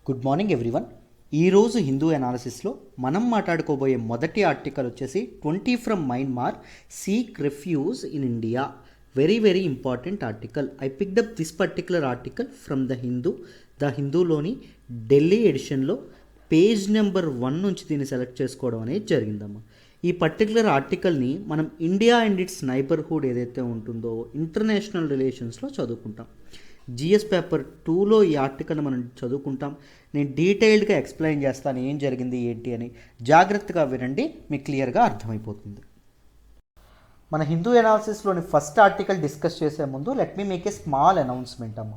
Good morning everyone. ఈరోజు హిందూ అనాలిసిస్లో మనం మాట్లాడుకోబోయే మొదటి ఆర్టికల్ వచ్చేసి 20 from Myanmar seek refuge in India. Very very important article. I picked up this particular article from the హిందూలోని ఢిల్లీ ఎడిషన్లో page number 1 నుంచి దీన్ని సెలెక్ట్ చేసుకోవడం అనేది జరిగిందమ్మా. ఈ పర్టికులర్ ఆర్టికల్ని మనం ఇండియా అండ్ ఇట్స్ నైబర్హుడ్ ఏదైతే ఉంటుందో ఇంటర్నేషనల్ రిలేషన్స్లో చదువుకుంటాం. జిఎస్ పేపర్ 2లో ఈ ఆర్టికల్ని మనం చదువుకుంటాం. నేను డీటెయిల్డ్గా ఎక్స్ప్లెయిన్ చేస్తాను ఏం జరిగింది ఏంటి అని. జాగ్రత్తగా వినండి, మీకు క్లియర్గా అర్థమైపోతుంది. మన హిందూ అనాలిసిస్లోని ఫస్ట్ ఆర్టికల్ డిస్కస్ చేసే ముందు let me make a small announcement అమ్మ.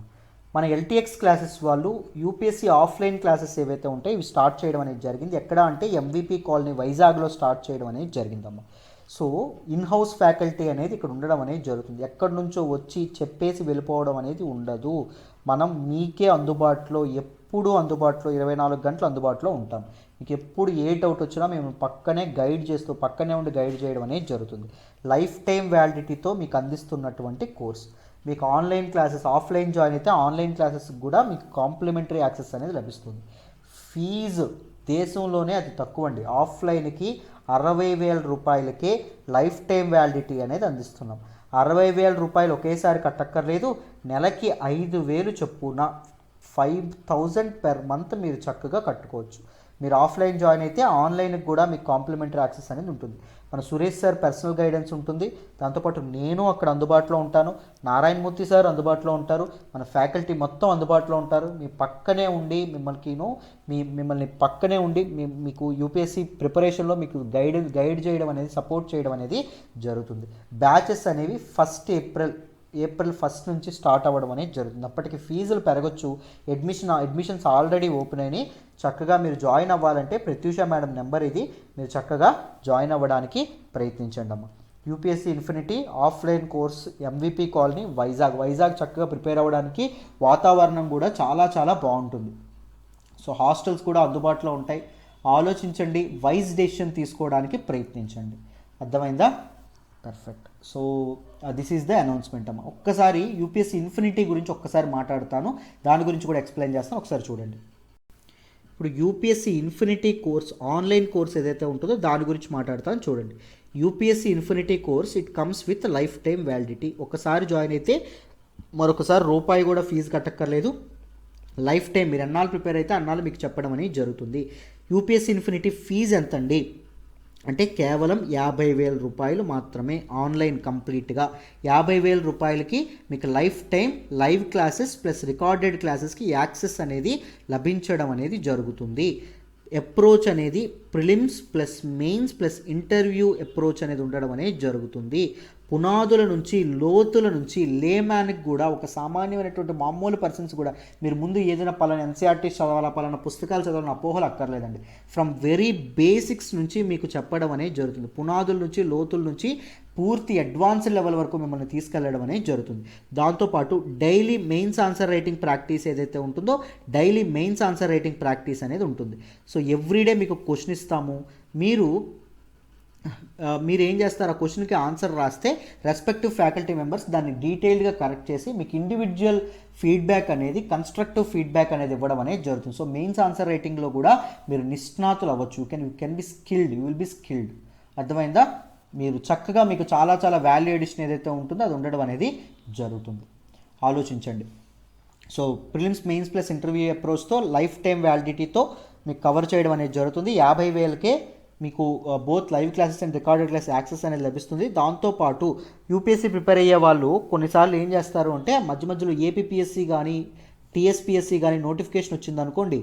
మన ఎల్టీఎక్స్ క్లాసెస్ వాళ్ళు యూపీఎస్సీ ఆఫ్లైన్ క్లాసెస్ ఏవైతే ఉంటాయో ఇవి స్టార్ట్ చేయడం అనేది జరిగింది. ఎక్కడ అంటే ఎంవిపి కాలనీ వైజాగ్లో స్టార్ట్ చేయడం అనేది జరిగిందమ్మ. సో ఇన్ హౌస్ ఫ్యాకల్టీ అనేది ఇక్కడ ఉండడం అనేది జరుగుతుంది. ఎక్కడి నుంచో వచ్చి చెప్పేసి వెళ్ళిపోవడం అనేది ఉండదు. మనం మీకే అందుబాటులో, ఎప్పుడు అందుబాటులో, 24 గంటలు అందుబాటులో ఉంటాం. మీకు ఎప్పుడు ఏ డౌట్ వచ్చినా మేము పక్కనే ఉండి గైడ్ చేయడం అనేది జరుగుతుంది. లైఫ్ టైం వ్యాలిడిటీతో మీకు అందిస్తున్నటువంటి కోర్స్. మీకు ఆన్లైన్ క్లాసెస్ ఆఫ్లైన్ జాయిన్ అయితే ఆన్లైన్ క్లాసెస్కి కూడా మీకు కాంప్లిమెంటరీ యాక్సెస్ అనేది లభిస్తుంది. ఫీజు దేశంలోనే అతి తక్కువ అండి. ఆఫ్లైన్కి 60,000 రూపాయలకే లైఫ్ టైం వ్యాలిడిటీ అనేది అందిస్తున్నాం. 60,000 రూపాయలు ఒకేసారి కట్టక్కర్లేదు. నెలకి 5,000 చొప్పున 5,000 పెర్ మంత్ మీరు చక్కగా కట్టుకోవచ్చు. మీరు ఆఫ్లైన్ జాయిన్ అయితే ఆన్లైన్కి కూడా మీకు కాంప్లిమెంటరీ యాక్సెస్ అనేది ఉంటుంది. మన సురేష్ సార్ పర్సనల్ గైడెన్స్ ఉంటుంది. దాంతోపాటు నేను అక్కడ అందుబాటులో ఉంటాను. నారాయణమూర్తి సార్ అందుబాటులో ఉంటారు. మన ఫ్యాకల్టీ మొత్తం అందుబాటులో ఉంటారు. మీ పక్కనే ఉండి మిమ్మల్ని పక్కనే ఉండి మీకు యూపీఎస్సీ ప్రిపరేషన్లో మీకు గైడ్ చేయడం అనేది, సపోర్ట్ చేయడం అనేది జరుగుతుంది. బ్యాచెస్ అనేవి ఏప్రిల్ 1 నుంచి స్టార్ట్ అవ్వడం అనేది జరుగుతుంది. అప్పటికి ఫీజులు పెరగచ్చు. అడ్మిషన్స్ ఆల్రెడీ ఓపెన్ అయినాయి. చక్కగా మీరు జాయిన్ అవ్వాలంటే ప్రత్యూష మేడం నెంబర్ ఇది. మీరు చక్కగా జాయిన్ అవ్వడానికి ప్రయత్నించండి అమ్మ. UPSC infinity offline course MVP colony Vizag చక్కగా ప్రిపేర్ అవ్వడానికి వాతావరణం కూడా చాలా చాలా బాగుంటుంది. సో హాస్టల్స్ కూడా అందుబాటులో ఉంటాయి. ఆలోచించండి, వైజ్ డెసిషన్ తీసుకోవడానికి ప్రయత్నించండి. అర్థమైందా? Perfect. So this is the announcement అమ్మ. ఒక్కసారి యూపీఎస్సీ ఇన్ఫినిటీ గురించి ఒక్కసారి మాట్లాడతాను, దాని గురించి కూడా ఎక్స్ప్లెయిన్ చేస్తాను. ఒకసారి చూడండి. ఇప్పుడు UPSC infinity course online course ఏదైతే ఉంటుందో దాని గురించి మాట్లాడతాను. చూడండి, UPSC infinity course it comes with life time validity. ఒకసారి జాయిన్ అయితే మరొకసారి రూపాయి కూడా ఫీజు కట్టక్కర్లేదు. లైఫ్ టైం మీరు ఎన్నాళ్ళు ప్రిపేర్ అయితే అన్నాళ్ళు మీకు చెప్పడం అనేది జరుగుతుంది. యూపీఎస్సీ ఇన్ఫినిటీ ఫీజు ఎంతండి అంటే కేవలం 50,000 రూపాయలు మాత్రమే. ఆన్లైన్ కంప్లీట్గా 50,000 రూపాయలకి మీకు life time live classes plus recorded క్లాసెస్కి యాక్సెస్ అనేది లభించడం అనేది జరుగుతుంది. అప్రోచ్ అనేది prelims plus mains plus interview approach అనేది ఉండడం అనేది జరుగుతుంది. పునాదుల నుంచి లోతుల నుంచి లేమ్యాన్కి కూడా, ఒక సామాన్యమైనటువంటి మామూలు పర్సన్స్ కూడా మీరు ముందు ఏదైనా పలానా ఎన్సీఆర్టీ చదవాలా, పలానా పుస్తకాలు చదవాలని అపోహలు అక్కర్లేదండి. ఫ్రమ్ వెరీ బేసిక్స్ నుంచి మీకు చెప్పడం అనేది జరుగుతుంది. పునాదుల నుంచి లోతుల నుంచి పూర్తి అడ్వాన్స్డ్ లెవెల్ వరకు మిమ్మల్ని తీసుకెళ్లడం అనేది జరుగుతుంది. దాంతోపాటు daily mains answer writing practice ఏదైతే ఉంటుందో daily mains answer writing practice అనేది ఉంటుంది. సో ఎవ్రీడే మీకు క్వశ్చన్ ఇస్తాము. మీరు ఏం చేస్తారు, ఆ క్వశ్చన్కి ఆన్సర్ రాస్తే రెస్పెక్టివ్ ఫ్యాకల్టీ మెంబర్స్ దాన్ని డీటెయిల్డ్గా కరెక్ట్ చేసి మీకు ఇండివిజువల్ ఫీడ్బ్యాక్ అనేది, కన్స్ట్రక్టివ్ ఫీడ్బ్యాక్ అనేది ఇవ్వడం అనేది జరుగుతుంది. సో మెయిన్స్ ఆన్సర్ రైటింగ్లో కూడా మీరు నిష్ణాతులు అవ్వచ్చు. You can be skilled, you will be skilled. అర్థమైందా? మీరు చక్కగా మీకు చాలా చాలా వాల్యూ ఎడిషన్ ఏదైతే ఉంటుందో అది ఉండడం అనేది జరుగుతుంది. ఆలోచించండి. So prelims mains plus interview అప్రోచ్తో లైఫ్ టైం వ్యాలిడిటీతో మీకు కవర్ చేయడం అనేది జరుగుతుంది. 50,000కే మీకు both live classes and recorded class access అనేది లభిస్తుంది. దాంతోపాటు యూపీఎస్సీ ప్రిపేర్ అయ్యే వాళ్ళు కొన్నిసార్లు ఏం చేస్తారు అంటే మధ్యలో ఏపీపీఎస్సీ కానీ టీఎస్పీఎస్సీ కానీ నోటిఫికేషన్ వచ్చిందనుకోండి,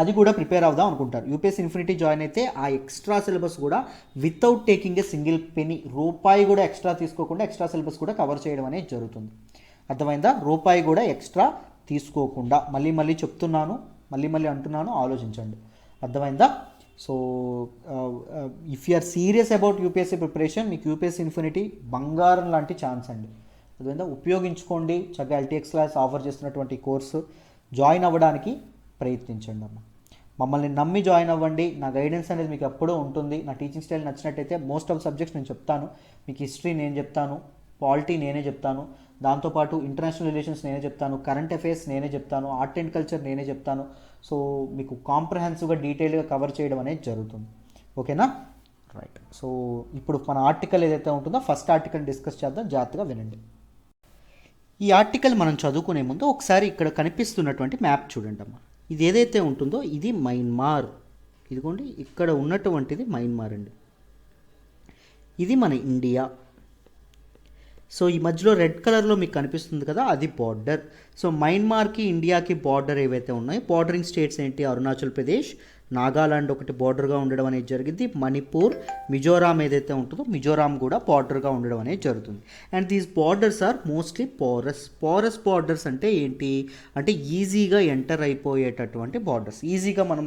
అది కూడా ప్రిపేర్ అవుదాం అనుకుంటారు. యూపీఎస్సీ ఇన్ఫినిటీ జాయిన్ అయితే ఆ ఎక్స్ట్రా సిలబస్ కూడా without taking a single penny, రూపాయి కూడా ఎక్స్ట్రా తీసుకోకుండా ఎక్స్ట్రా సిలబస్ కూడా కవర్ చేయడం అనేది జరుగుతుంది. అర్థమైందా? రూపాయి కూడా ఎక్స్ట్రా తీసుకోకుండా. మళ్ళీ చెప్తున్నాను, మళ్ళీ అంటున్నాను, ఆలోచించండి. అర్థమైందా? So if you are serious about UPSC preparation, మీకు యూపీఎస్సీ ఇన్ఫినిటీ బంగారం లాంటి ఛాన్స్ అండి. అర్థమైందా? ఉపయోగించుకోండి. చక్కగా ఎల్టీఎక్స్ క్లాస్ ఆఫర్ చేస్తున్నటువంటి కోర్సు జాయిన్ అవ్వడానికి ప్రయత్నించండి అమ్మ. మమ్మల్ని నమ్మి జాయిన్ అవ్వండి. నా గైడెన్స్ అనేది మీకు ఎప్పుడూ ఉంటుంది. నా టీచింగ్ స్టైల్ నచ్చినట్టయితే మోస్ట్ ఆఫ్ సబ్జెక్ట్స్ నేను చెప్తాను. మీకు హిస్టరీ నేను చెప్తాను, పాలిటీ నేనే చెప్తాను. దాంతోపాటు ఇంటర్నేషనల్ రిలేషన్స్ నేనే చెప్తాను, కరెంట్ అఫైర్స్ నేనే చెప్తాను, ఆర్ట్ అండ్ కల్చర్ నేనే చెప్తాను. సో మీకు కాంప్రహెన్సివ్గా డీటెయిల్గా కవర్ చేయడం అనేది జరుగుతుంది. ఓకేనా? రైట్. సో ఇప్పుడు మన ఆర్టికల్ ఏదైతే ఉంటుందో ఫస్ట్ ఆర్టికల్ డిస్కస్ చేద్దాం, జాగ్రత్తగా వినండి. ఈ ఆర్టికల్ మనం చదువుకునే ముందు ఒకసారి ఇక్కడ కనిపిస్తున్నటువంటి మ్యాప్ చూడండి అమ్మా. ఇది ఏదైతే ఉంటుందో ఇది మయన్మార్. ఇదిగోండి ఇక్కడ ఉన్నటువంటిది మయన్మార్ అండి. ఇది మన ఇండియా. సో ఈ మధ్యలో రెడ్ కలర్లో మీకు కనిపిస్తుంది కదా, అది బార్డర్. సో మయన్మార్కి ఇండియాకి బార్డర్ ఏవైతే ఉన్నాయో, బార్డరింగ్ స్టేట్స్ ఏంటి, అరుణాచల్ ప్రదేశ్, నాగాలాండ్ ఒకటి బార్డర్గా ఉండడం అనేది జరిగింది. మణిపూర్, మిజోరాం ఏదైతే ఉంటుందో మిజోరాం కూడా బార్డర్గా ఉండడం అనేది జరుగుతుంది. And these borders are mostly porous borders అంటే ఏంటి అంటే ఈజీగా ఎంటర్ అయిపోయేటటువంటి బార్డర్స్. ఈజీగా మనం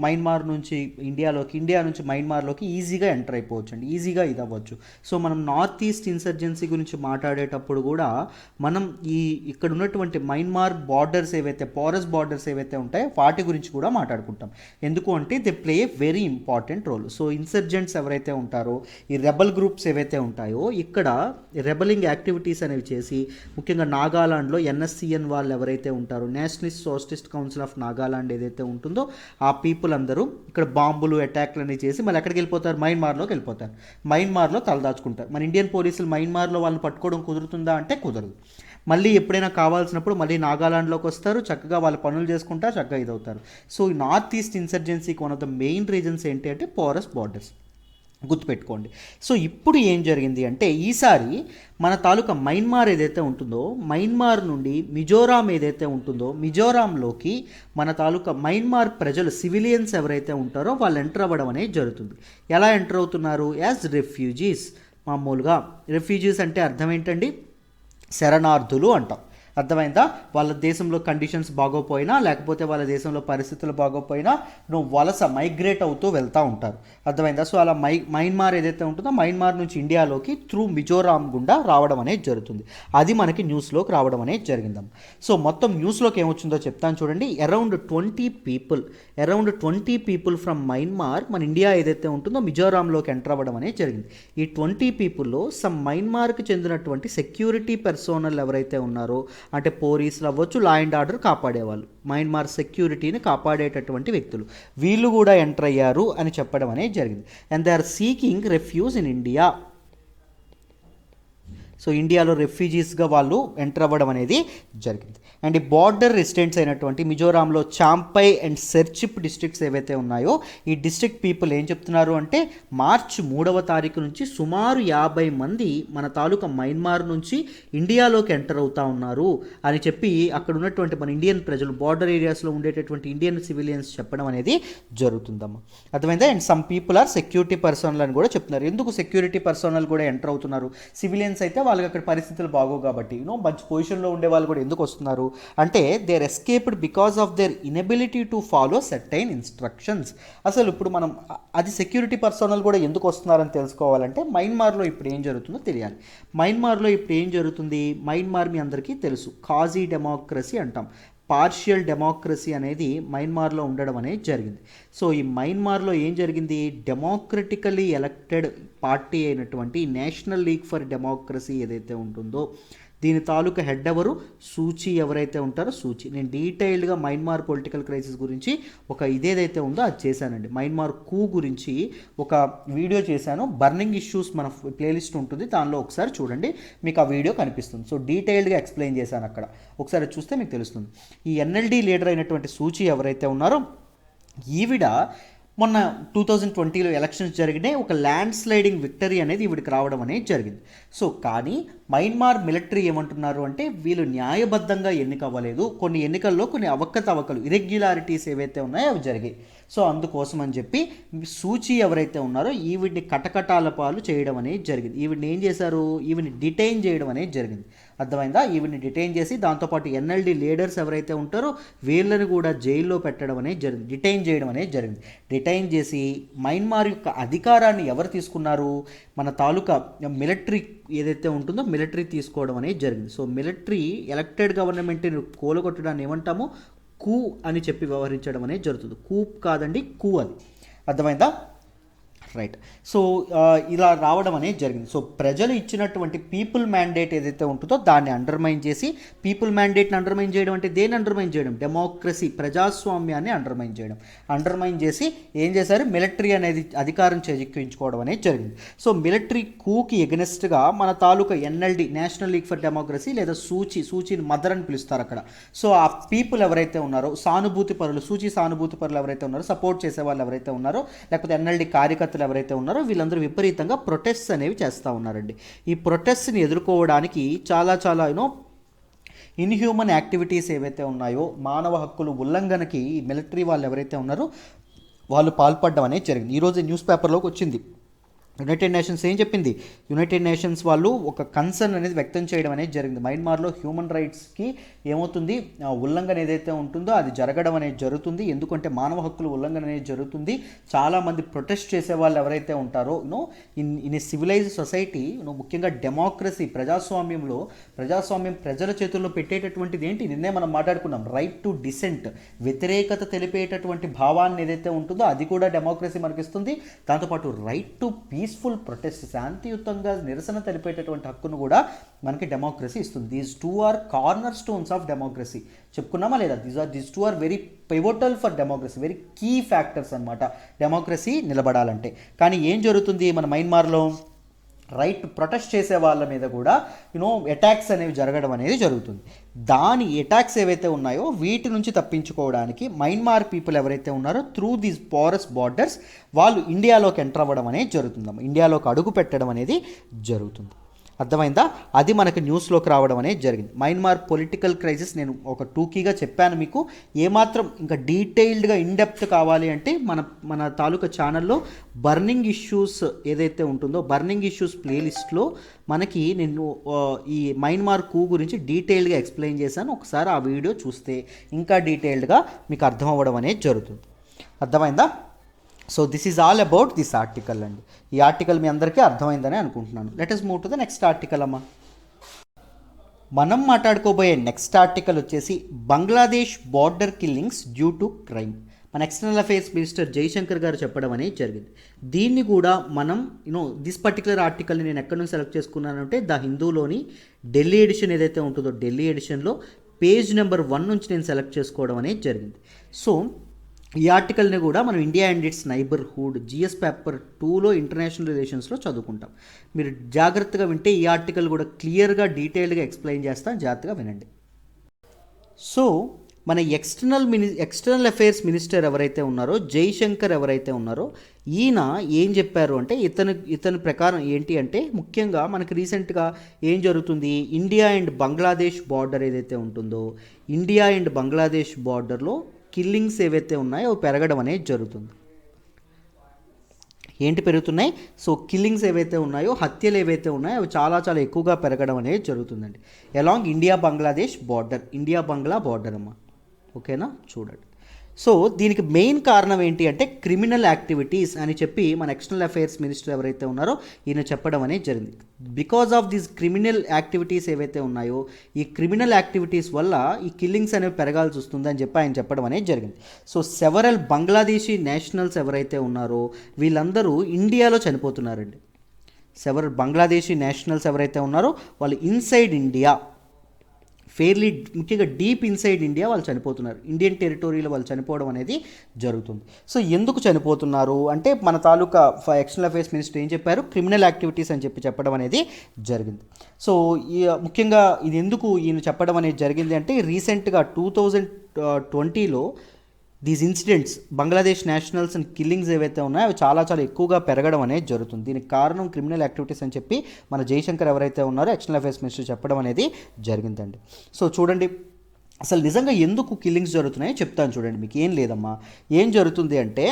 మయన్మార్ నుంచి ఇండియాలోకి, ఇండియా నుంచి మయన్మార్లోకి ఈజీగా ఎంటర్ అయిపోవచ్చు అండి, ఈజీగా ఇది అవ్వచ్చు. సో మనం నార్త్ ఈస్ట్ ఇన్సర్జెన్సీ గురించి మాట్లాడేటప్పుడు కూడా మనం ఇక్కడ ఉన్నటువంటి మయన్మార్ బార్డర్స్ ఏవైతే, పోరస్ బార్డర్స్ ఏవైతే ఉంటాయో వాటి గురించి కూడా మాట్లాడుకుంటాం. ఎందుకు అంటే they play very important role. So insurgents ఎవరైతే ఉంటారో, ఈ రెబల్ గ్రూప్స్ ఏవైతే ఉంటాయో ఇక్కడ రెబలింగ్ యాక్టివిటీస్ అనేవి చేసి, ముఖ్యంగా నాగాలాండ్లో ఎన్ఎస్సిఎన్ వాళ్ళు ఎవరైతే ఉంటారో, Nationalist socialist council of Nagaland ఏదైతే ఉంటుందో ఆ పీపుల్ అందరూ ఇక్కడ బాంబులు అటాక్లు అనేవి చేసి మళ్ళీ ఎక్కడికి వెళ్ళిపోతారు, మయన్మార్లోకి వెళ్ళిపోతారు. మయన్మార్లో తలదాచుకుంటారు. మన ఇండియన్ పోలీసులు మయన్మార్లో వాళ్ళని పట్టుకోవడం కుదురుతుందా అంటే కుదరదు. మళ్ళీ ఎప్పుడైనా కావాల్సినప్పుడు మళ్ళీ నాగాలాండ్లోకి వస్తారు, చక్కగా వాళ్ళ పనులు చేసుకుంటారు, చక్కగా ఇదవుతారు. సో ఈ నార్త్ ఈస్ట్ ఇన్సర్జెన్సీకి one of the main reasons ఏంటి అంటే పోరస్ బార్డర్స్. గుర్తుపెట్టుకోండి. సో ఇప్పుడు ఏం జరిగింది అంటే ఈసారి మన తాలూకా మయన్మార్ ఏదైతే ఉంటుందో, మయన్మార్ నుండి మిజోరాం ఏదైతే ఉంటుందో మిజోరాంలోకి మన తాలూకా మయన్మార్ ప్రజలు, సివిలియన్స్ ఎవరైతే ఉంటారో వాళ్ళు ఎంటర్ అవ్వడం అనేది జరుగుతుంది. ఎలా ఎంటర్ అవుతున్నారు? As refugees. మామూలుగా రెఫ్యూజీస్ అంటే అర్థం ఏంటండి? శరణార్థులు అంటాం. అర్థమైందా? వాళ్ళ దేశంలో కండిషన్స్ బాగోపోయినా, లేకపోతే వాళ్ళ దేశంలో పరిస్థితులు బాగోపోయినా వలస మైగ్రేట్ అవుతూ వెళ్తూ ఉంటారు. అర్థమైందా? సో అలా మయన్మార్ ఏదైతే ఉంటుందో మయన్మార్ నుంచి ఇండియాలోకి త్రూ మిజోరాం గుండా రావడం అనేది జరుగుతుంది. అది మనకి న్యూస్లోకి రావడం అనేది జరిగిందమ్మ. సో మొత్తం న్యూస్లోకి ఏమొచ్చిందో చెప్తాను చూడండి. అరౌండ్ 20 పీపుల్ ఫ్రమ్ మయన్మార్ మన ఇండియా ఏదైతే ఉంటుందో మిజోరాంలోకి ఎంటర్ అవ్వడం అనేది జరిగింది. ఈ 20 పీపుల్లో సమ్ మయన్మార్కి చెందినటువంటి సెక్యూరిటీ పర్సోనల్ ఎవరైతే ఉన్నారో, అంటే పోలీసులు అవ్వచ్చు, లా అండ్ ఆర్డర్ కాపాడేవాళ్ళు, మయన్మార్ సెక్యూరిటీని కాపాడేటటువంటి వ్యక్తులు, వీళ్ళు కూడా ఎంటర్ అయ్యారు అని చెప్పడం అనేది జరిగింది. And they are seeking refuge in India. So ఇండియాలో రెఫ్యూజీస్గా వాళ్ళు ఎంటర్ అవ్వడం అనేది జరిగింది. అండ్ ఈ బార్డర్ రెసిడెంట్స్ అయినటువంటి మిజోరాంలో చాంపై అండ్ సెర్చిప్ డిస్ట్రిక్ట్స్ ఏవైతే ఉన్నాయో ఈ డిస్ట్రిక్ట్ పీపుల్ ఏం చెప్తున్నారు అంటే మార్చి 3వ తారీఖు నుంచి సుమారు 50 మంది మన తాలూకా మయన్మార్ నుంచి ఇండియాలోకి ఎంటర్ అవుతా ఉన్నారు అని చెప్పి అక్కడ ఉన్నటువంటి మన ఇండియన్ ప్రజలు, బార్డర్ ఏరియాస్లో ఉండేటటువంటి ఇండియన్ సివిలియన్స్ చెప్పడం అనేది జరుగుతుందమ్మా. అర్థమైందా? And some people are security personnel అని కూడా చెప్తున్నారు. ఎందుకు సెక్యూరిటీ పర్సనల్ కూడా ఎంటర్ అవుతున్నారు? సివిలియన్స్ అయితే వాళ్ళకి అక్కడ పరిస్థితులు బాగోవు కాబట్టి మంచి పొజిషన్లో ఉండే వాళ్ళు కూడా ఎందుకు వస్తున్నారు అంటే they are escaped because of their inability to follow certain instructions. అసలు ఇప్పుడు మనం అది సెక్యూరిటీ పర్సనల్ కూడా ఎందుకు వస్తున్నారని తెలుసుకోవాలంటే మయన్మార్లో ఇప్పుడు ఏం జరుగుతుందో తెలియాలి. మయన్మార్లో ఇప్పుడు ఏం జరుగుతుంది? మయన్మార్ మీ అందరికీ తెలుసు, కాజీ డెమోక్రసీ అంటాం. పార్షియల్ డెమోక్రసీ అనేది మయన్మార్లో ఉండడం అనేది జరిగింది. సో ఈ మయన్మార్లో ఏం జరిగింది? డెమోక్రటికలీ ఎలక్టెడ్ పార్టీ అయినటువంటి నేషనల్ లీగ్ ఫర్ డెమోక్రసీ ఏదైతే ఉంటుందో దీని తాలూకా హెడ్ ఎవరు? సూచీ ఎవరైతే ఉంటారో సూచీ. నేను డీటెయిల్డ్గా మయన్మార్ పొలిటికల్ క్రైసిస్ గురించి ఒక ఇదేదైతే ఉందో అది చేశానండి. మయన్మార్ కూ గురించి ఒక వీడియో చేశాను. బర్నింగ్ ఇష్యూస్ మన ప్లేలిస్ట్ ఉంటుంది, దానిలో ఒకసారి చూడండి, మీకు ఆ వీడియో కనిపిస్తుంది. సో డీటెయిల్డ్గా ఎక్స్ప్లెయిన్ చేశాను అక్కడ, ఒకసారి చూస్తే మీకు తెలుస్తుంది. ఈ ఎన్ఎల్డి లీడర్ అయినటువంటి సూచీ ఎవరైతే ఉన్నారో ఈవిడ మొన్న 2020లో ఎలక్షన్స్ జరిగినాయి, ఒక ల్యాండ్ స్లైడింగ్ విక్టరీ అనేది ఈవిడికి రావడం అనేది జరిగింది. సో కానీ మయన్మార్ మిలిటరీ ఏమంటున్నారు అంటే వీళ్ళు న్యాయబద్ధంగా ఎన్నిక అవ్వలేదు, కొన్ని ఎన్నికల్లో కొన్ని అవకతవకలు, ఇరెగ్యులారిటీస్ ఏవైతే ఉన్నాయో అవి జరిగాయి. సో అందుకోసం అని చెప్పి సూచీ ఎవరైతే ఉన్నారో ఈవిడ్ని కటకటాల పాలు చేయడం అనేది జరిగింది. ఈవిడ్ని ఏం చేశారు? ఈవిని డిటైన్ చేయడం అనేది జరిగింది. అర్థమైందా? ఈవిని డిటైన్ చేసి దాంతోపాటు ఎన్ఎల్డి లీడర్స్ ఎవరైతే ఉంటారో వీళ్ళని కూడా జైల్లో పెట్టడం అనేది జరిగింది, డిటైన్ చేయడం అనేది జరిగింది. డిటైన్ చేసి మయన్మార్ యొక్క అధికారాన్ని ఎవరు తీసుకున్నారు? మన తాలూకా మిలిటరీ ఏదైతే ఉంటుందో మిలిటరీ తీసుకోవడం అనేది జరిగింది. సో మిలిటరీ ఎలక్టెడ్ గవర్నమెంట్ని కూలగొట్టడాన్ని ఏమంటాము? కూ అని చెప్పి వ్యవహరించడం అనేది జరుగుతుంది. కూప్ కాదండి, కూ అది. అర్థమైందా? రైట్. సో ఇలా రావడం అనేది జరిగింది. సో ప్రజలు ఇచ్చినటువంటి పీపుల్ మ్యాండేట్ ఏదైతే ఉంటుందో దాన్ని అండర్మైన్ చేసి, పీపుల్ మ్యాండేట్ని అండర్మైన్ చేయడం అంటే దేన్ని అండర్మైన్ చేయడం? డెమోక్రసీ, ప్రజాస్వామ్యాన్ని అండర్మైన్ చేయడం. అండర్మైన్ చేసి ఏం చేశారు? మిలిటరీ అనేది అధికారం చేజిక్కించుకోవడం అనేది జరిగింది. సో మిలిటరీ కూకి ఎగనెస్ట్గా మన తాలూకా NLD, national league for democracy లేదా సూచిని మదర్ అని పిలుస్తారు అక్కడ. సో ఆ పీపుల్ ఎవరైతే ఉన్నారో, సానుభూతి పరులు, సానుభూతి పరులు ఎవరైతే ఉన్నారో, సపోర్ట్ చేసే వాళ్ళు ఎవరైతే ఉన్నారో, లేకపోతే ఎన్ఎల్డి కార్యకర్తలు ఎవరైతే ఉన్నారో వీళ్ళందరూ విపరీతంగా ప్రొటెస్ట్ అనేవి చేస్తూ ఉన్నారండి. ఈ ప్రొటెస్ట్ని ఎదుర్కోవడానికి చాలా ఇన్హ్యూమన్ యాక్టివిటీస్ ఏవైతే ఉన్నాయో, మానవ హక్కులు ఉల్లంఘనకి ఈ మిలిటరీ వాళ్ళు ఎవరైతే ఉన్నారో వాళ్ళు పాల్పడడం అనేది జరిగింది. ఈరోజు న్యూస్ పేపర్లోకి వచ్చింది. యునైటెడ్ నేషన్స్ ఏం చెప్పింది? యునైటెడ్ నేషన్స్ వాళ్ళు ఒక కన్సర్న్ అనేది వ్యక్తం చేయడం అనేది జరిగింది. మయన్మార్లో హ్యూమన్ రైట్స్కి ఏమవుతుంది, ఉల్లంఘన ఏదైతే ఉంటుందో అది జరగడం అనేది జరుగుతుంది. ఎందుకంటే మానవ హక్కులు ఉల్లంఘన అనేది జరుగుతుంది. చాలామంది ప్రొటెస్ట్ చేసే వాళ్ళు ఎవరైతే ఉంటారో ఇన్ ఏ సివిలైజ్డ్ సొసైటీ, ముఖ్యంగా డెమోక్రసీ, ప్రజాస్వామ్యం ప్రజల చేతుల్లో పెట్టేటటువంటిది ఏంటి? నిన్నే మనం మాట్లాడుకున్నాం, రైట్ టు డిసెంట్, వ్యతిరేకత తెలిపేటటువంటి భావాన్ని ఏదైతే ఉంటుందో అది కూడా డెమోక్రసీ మనకిస్తుంది. దాంతోపాటు రైట్ టు పీస్ఫుల్ ప్రొటెస్ట్, శాంతియుతంగా నిరసన తెలిపేటటువంటి హక్కును కూడా మనకి డెమోక్రసీ ఇస్తుంది. These two are corner stones of democracy. చెప్పుకున్నామా లేదా? These two are very pivotal for democracy, very key factors అనమాట డెమోక్రసీ నిలబడాలంటే. కానీ ఏం జరుగుతుంది మన మయన్మార్లో? రైట్ ప్రొటెస్ట్ చేసే వాళ్ళ మీద కూడా అటాక్స్ అనేవి జరగడం అనేది జరుగుతుంది. దాని అటాక్స్ ఏవైతే ఉన్నాయో వీటి నుంచి తప్పించుకోవడానికి మయన్మార్ పీపుల్ ఎవరైతే ఉన్నారో త్రూ దీస్ పోరస్ బార్డర్స్ వాళ్ళు ఇండియాలోకి ఎంటర్ అవ్వడం అనేది జరుగుతుందమ్మా. ఇండియాలోకి అడుగు పెట్టడం అనేది జరుగుతుంది. అర్థమైందా? అది మనకు న్యూస్లోకి రావడం అనేది జరిగింది. మయన్మార్ పొలిటికల్ క్రైసిస్ నేను ఒక టూకీగా చెప్పాను మీకు. ఏమాత్రం ఇంకా డీటెయిల్డ్గా ఇన్డెప్త్ కావాలి అంటే మన తాలూకా ఛానల్లో బర్నింగ్ ఇష్యూస్ ఏదైతే ఉంటుందో, బర్నింగ్ ఇష్యూస్ ప్లేలిస్ట్లో మనకి నేను ఈ మయన్మార్ కూ గురించి డీటెయిల్డ్గా ఎక్స్ప్లెయిన్ చేశాను. ఒకసారి ఆ వీడియో చూస్తే ఇంకా డీటెయిల్డ్గా మీకు అర్థం అవ్వడం అనేది జరుగుతుంది. అర్థమైందా? So this is all about this article అండి. ఈ ఆర్టికల్ మీ అందరికీ అర్థమైందని అనుకుంటున్నాను. Let us move to the next article అమ్మా. మనం మాట్లాడుకోబోయే నెక్స్ట్ ఆర్టికల్ వచ్చేసి Bangladesh border killings due to crime. మన ఎక్స్టర్నల్ అఫైర్స్ మినిస్టర్ జైశంకర్ గారు చెప్పడం అనేది జరిగింది. దీన్ని కూడా మనం దిస్ పర్టికులర్ ఆర్టికల్ని నేను ఎక్కడి నుంచి సెలెక్ట్ చేసుకున్నానంటే ద హిందూలోని ఢిల్లీ ఎడిషన్ ఏదైతే ఉంటుందో ఢిల్లీ ఎడిషన్లో పేజ్ నెంబర్ 1 నుంచి నేను సెలెక్ట్ చేసుకోవడం అనేది జరిగింది. సో ఈ ఆర్టికల్ని కూడా మనం India and its neighbourhood GS paper 2లో ఇంటర్నేషనల్ రిలేషన్స్లో చదువుకుంటాం. మీరు జాగ్రత్తగా వింటే ఈ ఆర్టికల్ కూడా క్లియర్గా డీటెయిల్డ్గా ఎక్స్ప్లెయిన్ చేస్తాను, జాగ్రత్తగా వినండి. సో మన ఎక్స్టర్నల్ అఫైర్స్ మినిస్టర్ ఎవరైతే ఉన్నారో జైశంకర్ ఎవరైతే ఉన్నారో ఈయన ఏం చెప్పారు అంటే ఇతని ప్రకారం ఏంటి అంటే ముఖ్యంగా మనకి రీసెంట్గా ఏం జరుగుతుంది, ఇండియా అండ్ బంగ్లాదేశ్ బార్డర్ ఏదైతే ఉంటుందో ఇండియా అండ్ బంగ్లాదేశ్ బార్డర్లో కిల్లింగ్స్ ఏవైతే ఉన్నాయో అవి పెరగడం అనేది జరుగుతుంది. ఏంటి పెరుగుతున్నాయి? సో కిల్లింగ్స్ ఏవైతే ఉన్నాయో, హత్యలు ఏవైతే ఉన్నాయో అవి చాలా ఎక్కువగా పెరగడం అనేది జరుగుతుందండి along India Bangladesh border. India Bangla border అమ్మా, ఓకేనా? చూడండి. సో దీనికి మెయిన్ కారణం ఏంటి అంటే క్రిమినల్ యాక్టివిటీస్ అని చెప్పి మన ఎక్స్టర్నల్ అఫైర్స్ మినిస్టర్ ఎవరైతే ఉన్నారో ఈయన చెప్పడం అనేది జరిగింది. Because of these criminal activities ఏవైతే ఉన్నాయో ఈ క్రిమినల్ యాక్టివిటీస్ వల్ల ఈ కిల్లింగ్స్ అనేవి పెరగాల్సి వస్తుందని చెప్పి ఆయన చెప్పడం అనేది జరిగింది. సో సెవరల్ బంగ్లాదేశీ నేషనల్స్ ఎవరైతే ఉన్నారో వీళ్ళందరూ ఇండియాలో చనిపోతున్నారండి. సెవరల్ బంగ్లాదేశీ నేషనల్స్ ఎవరైతే ఉన్నారో వాళ్ళు ఇన్సైడ్ ఇండియా, ఫెయిర్లీ ముఖ్యంగా డీప్ ఇన్సైడ్ ఇండియా వాళ్ళు చనిపోతున్నారు. ఇండియన్ టెరిటోరీలో వాళ్ళు చనిపోవడం అనేది జరుగుతుంది. సో ఎందుకు చనిపోతున్నారు అంటే మన తాలూకా ఎక్స్టర్నల్ అఫైర్స్ మినిస్టర్ ఏం చెప్పారు, క్రిమినల్ యాక్టివిటీస్ అని చెప్పడం అనేది జరిగింది. సో ముఖ్యంగా ఇది ఎందుకు ఈయన చెప్పడం అనేది జరిగింది అంటే రీసెంట్గా 2020లో these incidents Bangladesh nationals and killings ఏవైతే ఉన్నాయో అవి చాలా ఎక్కువగా పెరగడం అనేది జరుగుతుంది. దీనికి కారణం క్రిమినల్ యాక్టివిటీస్ అని చెప్పి మన జైశంకర్ ఎవరైతే ఉన్నారో ఎక్స్టర్నల్ అఫైర్స్ మినిస్టర్ చెప్పడం అనేది జరిగిందండి. సో చూడండి అసలు నిజంగా ఎందుకు కిల్లింగ్స్ జరుగుతున్నాయో చెప్తాను చూడండి. మీకు ఏం లేదమ్మా, ఏం జరుగుతుంది అంటే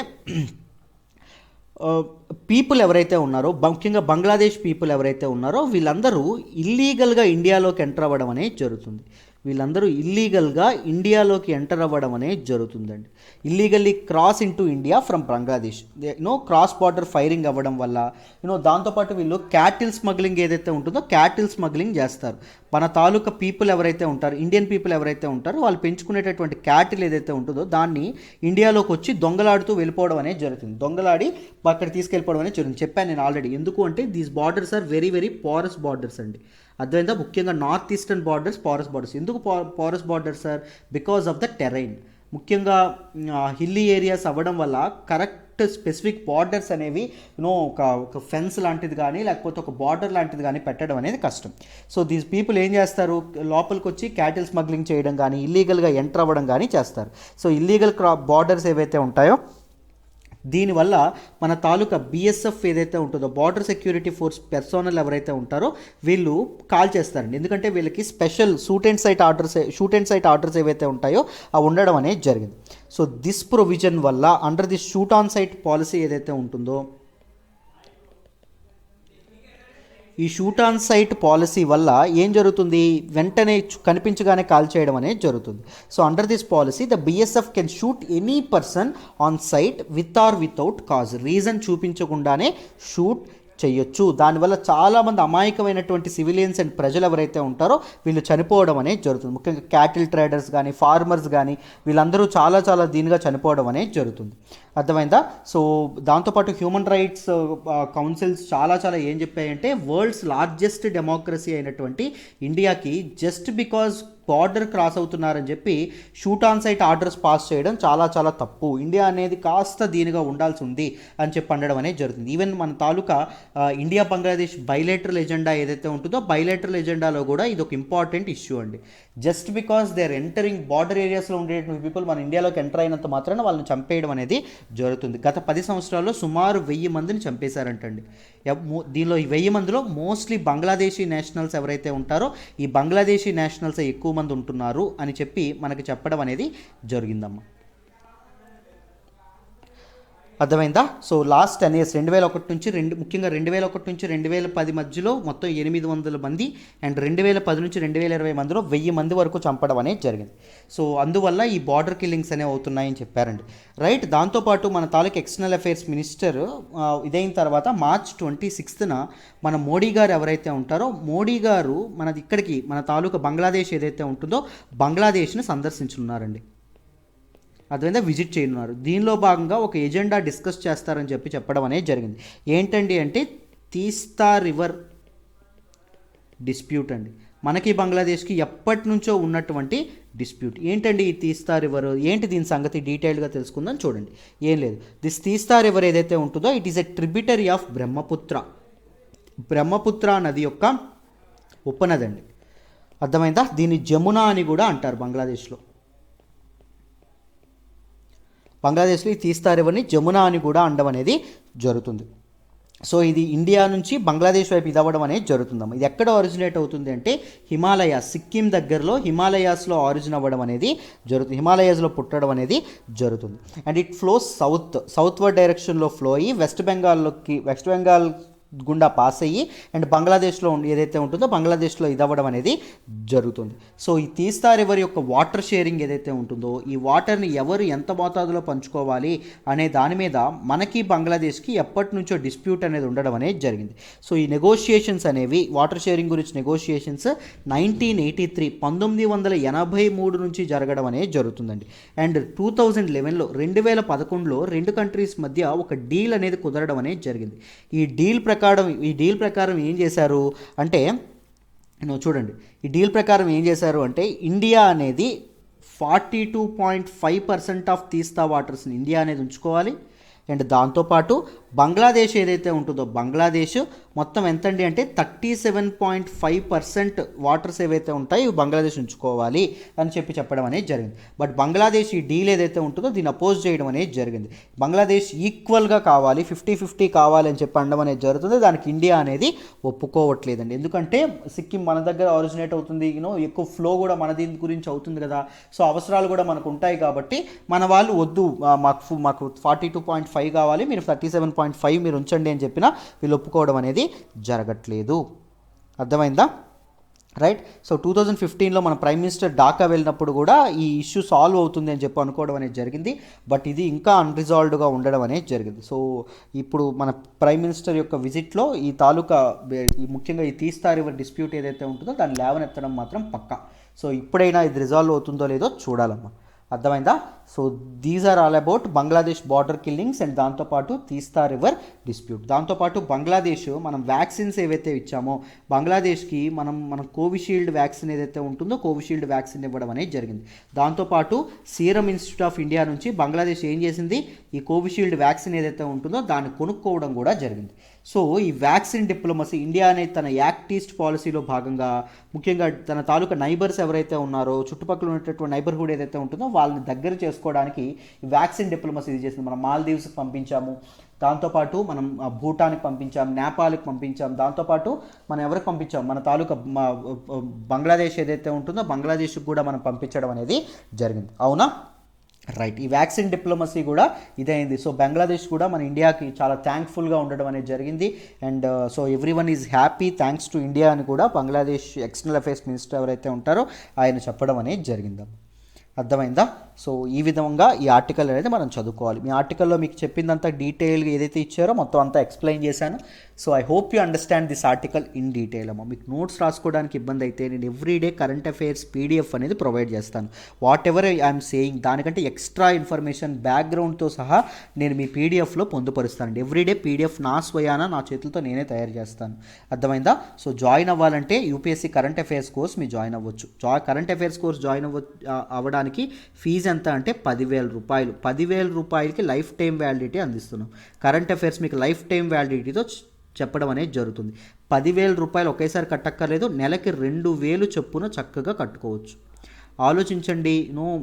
పీపుల్ ఎవరైతే ఉన్నారో ముఖ్యంగా బంగ్లాదేశ్ పీపుల్ ఎవరైతే ఉన్నారో వీళ్ళందరూ ఇల్లీగల్గా ఇండియాలోకి ఎంటర్ అవ్వడం అనేది జరుగుతుంది. వీళ్ళందరూ ఇల్లీగల్గా ఇండియాలోకి ఎంటర్ అవ్వడం అనేది జరుగుతుందండి. Illegally cross into India from Bangladesh, cross border firing అవ్వడం వల్ల దాంతోపాటు వీళ్ళు క్యాటిల్ స్మగ్లింగ్ ఏదైతే ఉంటుందో క్యాటిల్ స్మగ్లింగ్ చేస్తారు. మన తాలూకా పీపుల్ ఎవరైతే ఉంటారో, ఇండియన్ పీపుల్ ఎవరైతే ఉంటారో వాళ్ళు పెంచుకునేటటువంటి క్యాటిల్ ఏదైతే ఉంటుందో దాన్ని ఇండియాలోకి వచ్చి దొంగలాడుతూ వెళ్ళిపోవడం అనేది జరుగుతుంది. దొంగలాడి అక్కడ తీసుకెళ్ళిపోవడం అనేది జరుగుతుంది. చెప్పాను నేను ఆల్రెడీ. ఎందుకు అంటే these borders are very very porous borders అండి. అర్థమైందా? ముఖ్యంగా north eastern borders porous borders. ఎందుకు porous borders sir? Because of the terrain. ముఖ్యంగా హిల్లీ ఏరియాస్ అవ్వడం వల్ల కరెక్ట్ స్పెసిఫిక్ బార్డర్స్ అనేవి ఒక ఫెన్స్ లాంటిది కానీ లేకపోతే ఒక బార్డర్ లాంటిది కానీ పెట్టడం అనేది కష్టం. సో దీస్ పీపుల్ ఏం చేస్తారు, లోపలికి వచ్చి క్యాటిల్ స్మగ్లింగ్ చేయడం కానీ ఇల్లీగల్గా ఎంటర్ అవ్వడం కానీ చేస్తారు. సో ఇల్లీగల్ బార్డర్స్ ఏవైతే ఉంటాయో దీనివల్ల మన తాలూకా బిఎస్ఎఫ్ ఏదైతే ఉంటుందో బార్డర్ సెక్యూరిటీ ఫోర్స్ పర్సోనల్ ఎవరైతే ఉంటారో వీళ్ళు కాల్ చేస్తారండి. ఎందుకంటే వీళ్ళకి special shoot and sight orders ఏవైతే ఉంటాయో అవి ఉండడం అనేది జరిగింది. సో దిస్ ప్రొవిజన్ వల్ల under this shoot on sight policy ఏదైతే ఉంటుందో ఈ షూట్ ఆన్ సైట్ పాలసీ వల్ల ఏం జరుగుతుంది, వెంటనే కనిపించగానే కాల్ చేయడం అనేది జరుగుతుంది. So under this policy the BSF can shoot any person on sight with or without cause, reason చూపించకుండానే షూట్ చేయొచ్చు. దానివల్ల చాలామంది అమాయకమైనటువంటి సివిలియన్స్ అండ్ ప్రజలు ఎవరైతే ఉంటారో వీళ్ళు చనిపోవడం అనేది జరుగుతుంది. ముఖ్యంగా క్యాటిల్ ట్రేడర్స్ కానీ ఫార్మర్స్ కానీ వీళ్ళందరూ చాలా దీనిగా చనిపోవడం అనేది జరుగుతుంది. అర్థమైందా? సో దాంతోపాటు హ్యూమన్ రైట్స్ కౌన్సిల్స్ చాలా ఏం చెప్పాయంటే వరల్డ్స్ లార్జెస్ట్ డెమోక్రసీ అయినటువంటి ఇండియాకి జస్ట్ బికాజ్ బార్డర్ క్రాస్ అవుతున్నారని చెప్పి shoot on site orders pass చేయడం చాలా తప్పు. ఇండియా అనేది కాస్త దీనిగా ఉండాల్సి ఉంది అని చెప్పి అనడం అనేది జరుగుతుంది. ఈవెన్ మన తాలూకా ఇండియా బంగ్లాదేశ్ బైలేటరల్ ఎజెండా ఏదైతే ఉంటుందో బైలేటరల్ ఎజెండాలో కూడా ఇది ఒక ఇంపార్టెంట్ ఇష్యూ అండి. Just because they are entering border ఏరియాస్లో ఉండేటువంటి పీపుల్ మన ఇండియాలోకి ఎంటర్ అయినంత మాత్రాన వాళ్ళని చంపేయడం అనేది జరుగుతుంది. గత 10 సంవత్సరాల్లో సుమారు 1000 మందిని చంపేశారంటండి. దీనిలో ఈ 1000 మందిలో మోస్ట్లీ బంగ్లాదేశీ నేషనల్స్ ఎవరైతే ఉంటారో ఈ బంగ్లాదేశీ నేషనల్స్ ఎక్కువ మంది ఉంటున్నారు అని చెప్పి మనకి చెప్పడం అనేది జరిగిందమ్మా. అర్థమైందా? సో లాస్ట్ 10 years 2001 నుంచి ముఖ్యంగా 2001 నుంచి 2010 మధ్యలో మొత్తం 800 మంది అండ్ 2010 నుంచి 2020 మందిలో 1000 మంది వరకు చంపడం అనేది జరిగింది. సో అందువల్ల ఈ బార్డర్ కిల్లింగ్స్ అనేవి అవుతున్నాయని చెప్పారండి. రైట్. దాంతోపాటు మన తాలూకు ఎక్స్టర్నల్ అఫైర్స్ మినిస్టర్ ఇదైన తర్వాత March 26న మన మోడీ గారు ఎవరైతే ఉంటారో మోడీ గారు మన తాలూకా బంగ్లాదేశ్ ఏదైతే ఉంటుందో బంగ్లాదేశ్ని సందర్శించున్నారండి. అదేవిధంగా విజిట్ చేయనున్నారు. దీనిలో భాగంగా ఒక ఎజెండా డిస్కస్ చేస్తారని చెప్పడం అనేది జరిగింది. ఏంటండి అంటే తీస్తా రివర్ డిస్ప్యూట్ అండి. మనకి బంగ్లాదేశ్కి ఎప్పటి నుంచో ఉన్నటువంటి డిస్ప్యూట్. ఏంటండి ఈ తీస్తా రివర్, ఏంటి దీని సంగతి డీటెయిల్గా తెలుసుకుందాం. చూడండి, ఏం లేదు. దిస్ తీస్తా రివర్ ఏదైతే ఉంటుందో it is a tributary of Brahmaputra నది యొక్క ఉపనది అండి. అర్థమైందా? దీన్ని జమునా అని కూడా అంటారు బంగ్లాదేశ్లో ఈ తీస్తా రివర్ని జమునా అని కూడా అనడం అనేది జరుగుతుంది. సో ఇది ఇండియా నుంచి బంగ్లాదేశ్ వైపు ఇదవ్వడం అనేది జరుగుతుందమ్మా. ఇది ఎక్కడ ఆరిజినేట్ అవుతుంది అంటే సిక్కిం దగ్గరలో హిమాలయాస్లో ఆరిజిన్ అవ్వడం అనేది జరుగుతుంది. హిమాలయాస్లో పుట్టడం అనేది జరుగుతుంది. అండ్ ఇట్ ఫ్లోస్ సౌత్వర్డ్ డైరెక్షన్లో ఫ్లో అయ్యి వెస్ట్ బెంగాల్ గుండా పాస్ అయ్యి అండ్ బంగ్లాదేశ్లో ఏదైతే ఉంటుందో బంగ్లాదేశ్లో ఇదవ్వడం అనేది జరుగుతుంది. సో ఈ తీస్తా రివర్ యొక్క వాటర్ షేరింగ్ ఏదైతే ఉంటుందో ఈ వాటర్ని ఎవరు ఎంత మోతాదులో పంచుకోవాలి అనే దాని మీద మనకి బంగ్లాదేశ్కి ఎప్పటి నుంచో డిస్ప్యూట్ అనేది ఉండడం అనేది జరిగింది. సో ఈ నెగోషియేషన్స్ అనేవి వాటర్ షేరింగ్ గురించి నెగోషియేషన్స్ 1983 నుంచి జరగడం అనేది జరుగుతుందండి. అండ్ 2011లో 2 కంట్రీస్ మధ్య ఒక డీల్ అనేది కుదరడం అనేది జరిగింది. ఈ డీల్ ప్రకారం ఏం చేశారు అంటే చూడండి, ఈ డీల్ ప్రకారం ఏం చేశారు అంటే ఇండియా అనేది 42.5% ఆఫ్ తీస్తా వాటర్స్ని ఇండియా అనేది ఉంచుకోవాలి. అండ్ దాంతోపాటు బంగ్లాదేశ్ ఏదైతే ఉంటుందో బంగ్లాదేశ్ మొత్తం ఎంతండి అంటే 37.5% వాటర్స్ ఏవైతే ఉంటాయో ఇవి బంగ్లాదేశ్ ఉంచుకోవాలి అని చెప్పడం అనేది జరిగింది. బట్ బంగ్లాదేశ్ ఈ డీల్ ఏదైతే ఉంటుందో దీన్ని అపోజ్ చేయడం అనేది జరిగింది. బంగ్లాదేశ్ ఈక్వల్గా కావాలి, 50-50 కావాలి అని అనడం అనేది జరుగుతుంది. దానికి ఇండియా అనేది ఒప్పుకోవట్లేదండి. ఎందుకంటే సిక్కిం మన దగ్గర ఆరిజినేట్ అవుతుంది, ఎక్కువ ఫ్లో కూడా మన దీని గురించి అవుతుంది కదా. సో అవసరాలు కూడా మనకు ఉంటాయి కాబట్టి మన వాళ్ళు వద్దు, మాకు 42.5 కావాలి, మీరు 37.5 మీరు ఉంచండి అని చెప్పినా వీళ్ళు ఒప్పుకోవడం అనేది జరగట్లేదు. అర్థమైందా? రైట్. సో 2015లో మన ప్రైమ్ మినిస్టర్ ఢాకా వెళ్ళినప్పుడు కూడా ఈ ఇష్యూ సాల్వ్ అవుతుంది అని చెప్పి అనుకోవడం అనేది జరిగింది. బట్ ఇది ఇంకా అన్రిజాల్వ్డ్గా ఉండడం అనేది జరిగింది. సో ఇప్పుడు మన ప్రైమ్ మినిస్టర్ యొక్క విజిట్లో ఈ తాలూకా ఈ ముఖ్యంగా ఈ తీస్తా రివర్ డిస్ప్యూట్ ఏదైతే ఉంటుందో దాన్ని లేవనెత్తడం మాత్రం పక్కా. సో ఇప్పుడైనా ఇది రిజాల్వ్ అవుతుందో లేదో చూడాలమ్మా. అర్థమైందా? So these are all about Bangladesh border killings and దాంతోపాటు తీస్తా రివర్ డిస్ప్యూట్. దాంతోపాటు బంగ్లాదేశ్ మనం వ్యాక్సిన్స్ ఏవైతే ఇచ్చామో బంగ్లాదేశ్కి మనం కోవిషీల్డ్ వ్యాక్సిన్ ఏదైతే ఉంటుందో కోవిషీల్డ్ వ్యాక్సిన్ ఇవ్వడం అనేది జరిగింది. దాంతోపాటు సీరం ఇన్స్టిట్యూట్ ఆఫ్ ఇండియా నుంచి బంగ్లాదేశ్ ఏం చేసింది, ఈ కోవిషీల్డ్ వ్యాక్సిన్ ఏదైతే ఉంటుందో దాన్ని కొనుక్కోవడం కూడా జరిగింది. సో ఈ వ్యాక్సిన్ డిప్లొమసీ ఇండియా అనేది తన యాక్ట్ ఈస్ట్ పాలసీలో భాగంగా ముఖ్యంగా తన తాలూకా నైబర్స్ ఎవరైతే ఉన్నారో చుట్టుపక్కల ఉన్నటువంటి నైబర్హుడ్ ఏదైతే ఉంటుందో వాళ్ళని దగ్గర చేసుకోవడానికి ఈ వ్యాక్సిన్ డిప్లొమసీ ఇది చేసింది. మనం మాల్దీవ్స్కి పంపించాము, దాంతోపాటు మనం భూటాన్కి పంపించాం, నేపాల్కి పంపించాం, దాంతోపాటు మనం ఎవరికి పంపించాం, మన తాలూకా బంగ్లాదేశ్ ఏదైతే ఉంటుందో బంగ్లాదేశ్కి కూడా మనం పంపించడం అనేది జరిగింది. అవునా? రైట్. ఈ వ్యాక్సిన్ డిప్లొమసీ కూడా ఇదే అయింది. సో బంగ్లాదేశ్ కూడా మన ఇండియాకి చాలా థ్యాంక్ఫుల్గా ఉండడం అనేది జరిగింది. And so every one is happy thanks to India అని కూడా బంగ్లాదేశ్ ఎక్స్టర్నల్ అఫైర్స్ మినిస్టర్ ఎవరైతే ఉంటారో ఆయన చెప్పడం అనేది జరిగింది. అర్థమైందా? సో ఈ విధంగా ఈ ఆర్టికల్ అనేది మనం చదువుకోవాలి. మీ ఆర్టికల్లో మీకు చెప్పిందంతా డీటెయిల్గా ఏదైతే ఇచ్చారో మొత్తం అంతా ఎక్స్ప్లెయిన్ చేశాను. So I hope you understand this article in detail అమ్మా. మీకు నోట్స్ రాసుకోవడానికి ఇబ్బంది అయితే నేను ఎవ్రీడే కరెంట్ అఫైర్స్ పీడిఎఫ్ అనేది ప్రొవైడ్ చేస్తాను. వాట్ ఎవర్ ఐఎమ్ సేయింగ్ దానికంటే ఎక్స్ట్రా ఇన్ఫర్మేషన్ బ్యాక్గ్రౌండ్తో సహా నేను మీ పీడిఎఫ్లో పొందుపరుస్తానండి. ఎవ్రీడే పీడిఎఫ్ నా స్వయాన నా చేతులతో నేనే తయారు చేస్తాను. అర్థమైందా? సో జాయిన్ అవ్వాలంటే యూపీఎస్సీ కరెంట్ అఫైర్స్ కోర్స్ మీరు జాయిన్ అవ్వచ్చు. కరెంట్ అఫైర్స్ కోర్స్ జాయిన్ అవ్వడానికి ఫీజు ఎంత అంటే 10,000 రూపాయలు. 10,000 రూపాయలకి లైఫ్ టైం వ్యాలిడిటీ అందిస్తున్నాం. కరెంట్ అఫైర్స్ మీకు లైఫ్ టైం వ్యాలిడిటీతో చెప్పడం అనేది జరుగుతుంది. 10,000 రూపాయలు ఒకేసారి కట్టక్కర్లేదు, నెలకి 2,000 చొప్పున చక్కగా కట్టుకోవచ్చు. ఆలోచించండి.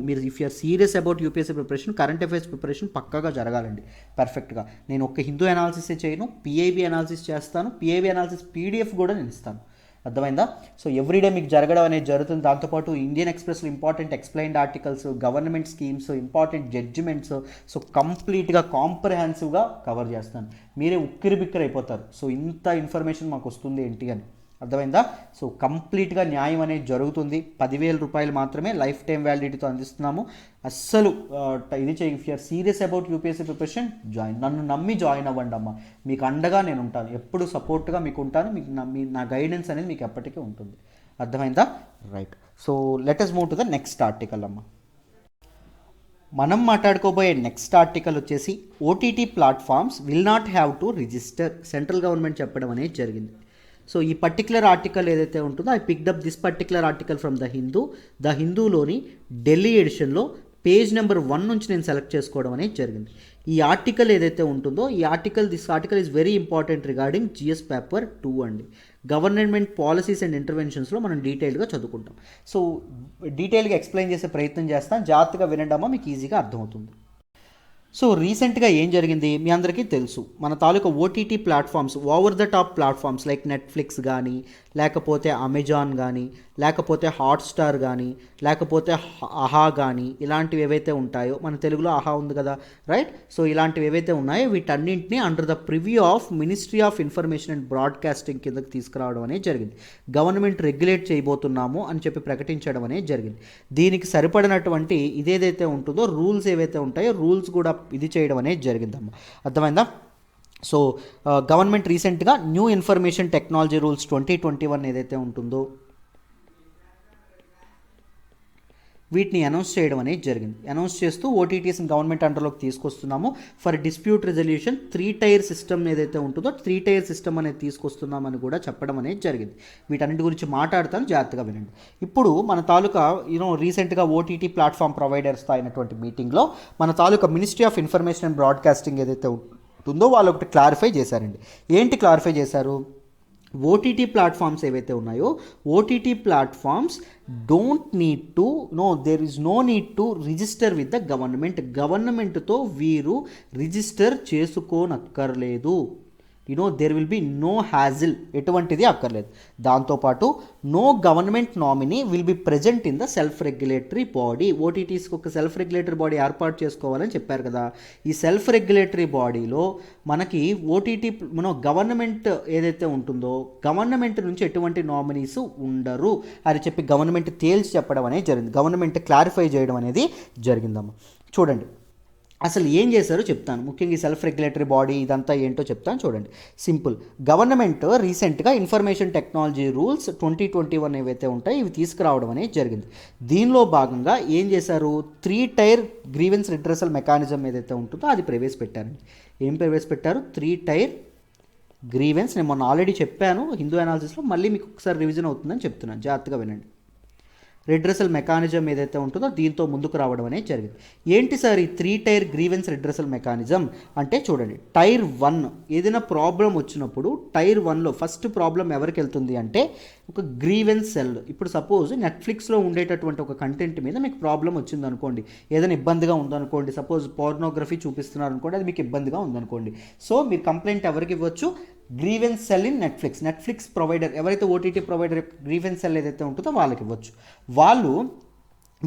మీరు if you're serious about UPSC preparation current affairs preparation పక్కాగా జరగాలండి పర్ఫెక్ట్గా. నేను ఒక్క హిందూ అనాలిసిసే చేయను, పిఐబి అనాలిసిస్ చేస్తాను. పిఐబి అనాలిసిస్ పీడిఎఫ్ కూడా నేను ఇస్తాను. అర్థమైందా? సో ఎవ్రీడే మీకు జరగడం అనేది జరుగుతుంది. దాంతోపాటు ఇండియన్ ఎక్స్ప్రెస్లో important explained articles, government schemes, important judgments, so కంప్లీట్గా కాంప్రహెన్సివ్గా కవర్ చేస్తాను. మీరే ఉక్కిరి బిక్కిరి అయిపోతారు. సో ఇంత ఇన్ఫర్మేషన్ మాకు వస్తుంది ఏంటి అని. అర్థమైందా? సో కంప్లీట్గా న్యాయం అనేది జరుగుతుంది. 10,000 రూపాయలు మాత్రమే లైఫ్ టైం వ్యాలిడిటీతో అందిస్తున్నాము. అస్సలు ఇది చేయి. If you're serious about UPSC preparation నన్ను నమ్మి జాయిన్ అవ్వండి అమ్మ. మీకు అండగా నేను ఉంటాను, ఎప్పుడు సపోర్ట్గా మీకు ఉంటాను. మీకు నా గైడెన్స్ అనేది మీకు ఎప్పటికీ ఉంటుంది. అర్థమైందా? Right. So let us move to the next article అమ్మ. మనం మాట్లాడుకోబోయే నెక్స్ట్ ఆర్టికల్ వచ్చేసి OTT platforms will not have to register. Central government చెప్పడం అనేది జరిగింది. సో ఈ పర్టికులర్ ఆర్టికల్ ఏదైతే ఉంటుందో I picked up this particular article from the హిందూలోని ఢిల్లీ ఎడిషన్లో పేజ్ నెంబర్ 1 నుంచి నేను సెలెక్ట్ చేసుకోవడం అనేది జరిగింది. ఈ ఆర్టికల్ ఏదైతే ఉంటుందో this article is very important regarding GS paper 2 అండి. గవర్నమెంట్ పాలసీస్ అండ్ ఇంటర్వెన్షన్స్లో మనం డీటెయిల్గా చదువుకుంటాం. సో డీటెయిల్గా ఎక్స్ప్లెయిన్ చేసే ప్రయత్నం చేస్తాను. జాగ్రత్తగా వినండమ్మా, మీకు ఈజీగా అర్థమవుతుంది. సో రీసెంట్గా ఏం జరిగింది మీ అందరికీ తెలుసు. మన తాలూకా OTT platforms, over the top platforms like Netflix కానీ, లేకపోతే అమెజాన్ కానీ, లేకపోతే హాట్స్టార్ కానీ, లేకపోతే ఆహా కానీ, ఇలాంటివి ఏవైతే ఉంటాయో, మన తెలుగులో ఆహా ఉంది కదా, రైట్. సో ఇలాంటివి ఏవైతే ఉన్నాయో వీటన్నింటినీ under the preview of ministry of information and broadcasting కిందకి తీసుకురావడం అనేది జరిగింది. గవర్నమెంట్ రెగ్యులేట్ చేయబోతున్నాము అని చెప్పి ప్రకటించడం అనేది జరిగింది. దీనికి సరిపడినటువంటి ఇదేదైతే ఉంటుందో రూల్స్ ఏవైతే ఉంటాయో రూల్స్ కూడా ఇది చేయడం అనేది జరిగిందమ్మా. అర్థమైందా? సో గవర్నమెంట్ రీసెంట్గా న్యూ ఇన్ఫర్మేషన్ టెక్నాలజీ రూల్స్ 2021 ఏదైతే ఉంటుందో వీటిని అనౌన్స్ చేయడం అనేది జరిగింది. అనౌన్స్ చేస్తూ ఓటీటీస్ని గవర్నమెంట్ అండర్లోకి తీసుకొస్తున్నాము. For dispute resolution 3 tier system ఏదైతే ఉంటుందో 3 టైర్ సిస్టమ్ అనేది తీసుకొస్తున్నామని కూడా చెప్పడం అనేది జరిగింది. వీటన్నిటి గురించి మాట్లాడతాను, జాగ్రత్తగా వినండి. ఇప్పుడు మన తాలూకా రీసెంట్గా ఓటీటీ ప్లాట్ఫామ్ ప్రొవైడర్స్తో అయినటువంటి మీటింగ్లో మన తాలూకా ministry of information and broadcasting ఏదైతే ఉంటుందో వాళ్ళు ఒకటి క్లారిఫై చేశారండి. ఏంటి క్లారిఫై చేశారు? ఓటీటీ ప్లాట్ఫామ్స్ ఏవైతే ఉన్నాయో OTT platforms there is no need to register with the గవర్నమెంట్తో వీరు రిజిస్టర్ చేసుకోనక్కర్లేదు. There will be no hassle, ఎటువంటిది అక్కర్లేదు. దాంతోపాటు no government nominee will be present in the self regulatory body. ఓటీటీస్కి ఒక సెల్ఫ్ రెగ్యులేటరీ బాడీ ఏర్పాటు చేసుకోవాలని చెప్పారు కదా. ఈ సెల్ఫ్ రెగ్యులేటరీ బాడీలో మనకి ఓటీటీ గవర్నమెంట్ ఏదైతే ఉంటుందో గవర్నమెంట్ నుంచి ఎటువంటి నామినీస్ ఉండరు అని చెప్పి గవర్నమెంట్ తేల్చి చెప్పడం అనేది జరిగింది. గవర్నమెంట్ క్లారిఫై చేయడం అనేది జరిగిందమ్మా. చూడండి అసలు ఏం చేశారో చెప్తాను. ముఖ్యంగా ఈ సెల్ఫ్ రెగ్యులేటరీ బాడీ ఇదంతా ఏంటో చెప్తాను. చూడండి, సింపుల్. గవర్నమెంట్ రీసెంట్గా ఇన్ఫర్మేషన్ టెక్నాలజీ రూల్స్ 2021 ఏవైతే ఉంటాయో ఇవి తీసుకురావడం అనేది జరిగింది. దీనిలో భాగంగా ఏం చేశారు, 3 టైర్ గ్రీవెన్స్ రిడ్రెసల్ మెకానిజం ఏదైతే ఉంటుందో అది ప్రవేశపెట్టారండి. ఏం ప్రవేశపెట్టారు, 3 టైర్ గ్రీవెన్స్. నేను మొన్న ఆల్రెడీ చెప్పాను హిందూ అనాలిసిస్లో, మళ్ళీ మీకు ఒకసారి రివిజన్ అవుతుందని చెప్తున్నాను, జాగ్రత్తగా వినండి. రిడ్రెసల్ మెకానిజం ఏదైతే ఉంటుందో దీంతో ముందుకు రావడం అనేది జరిగింది. ఏంటి సార్ ఈ 3 టైర్ గ్రీవెన్స్ రిడ్రెసల్ మెకానిజం అంటే, చూడండి, టైర్ 1 ఏదైనా ప్రాబ్లం వచ్చినప్పుడు టైర్ 1లో ఫస్ట్ ప్రాబ్లం ఎవరికి వెళ్తుంది అంటే ఒక గ్రీవెన్స్ సెల్. ఇప్పుడు సపోజ్ నెట్ఫ్లిక్స్లో ఉండేటటువంటి ఒక కంటెంట్ మీద మీకు ప్రాబ్లం వచ్చింది అనుకోండి, ఏదైనా ఇబ్బందిగా ఉందనుకోండి, సపోజ్ పోర్నోగ్రఫీ చూపిస్తున్నారు అనుకోండి, అది మీకు ఇబ్బందిగా ఉందనుకోండి. సో మీరు కంప్లైంట్ ఎవరికి ఇవ్వచ్చు, grievance cell in Netflix provider, ఎవరైతే ఓటీటీ ప్రొవైడర్ గ్రీవెన్స్ సెల్ ఏదైతే ఉంటుందో వాళ్ళకి ఇవ్వచ్చు. వాళ్ళు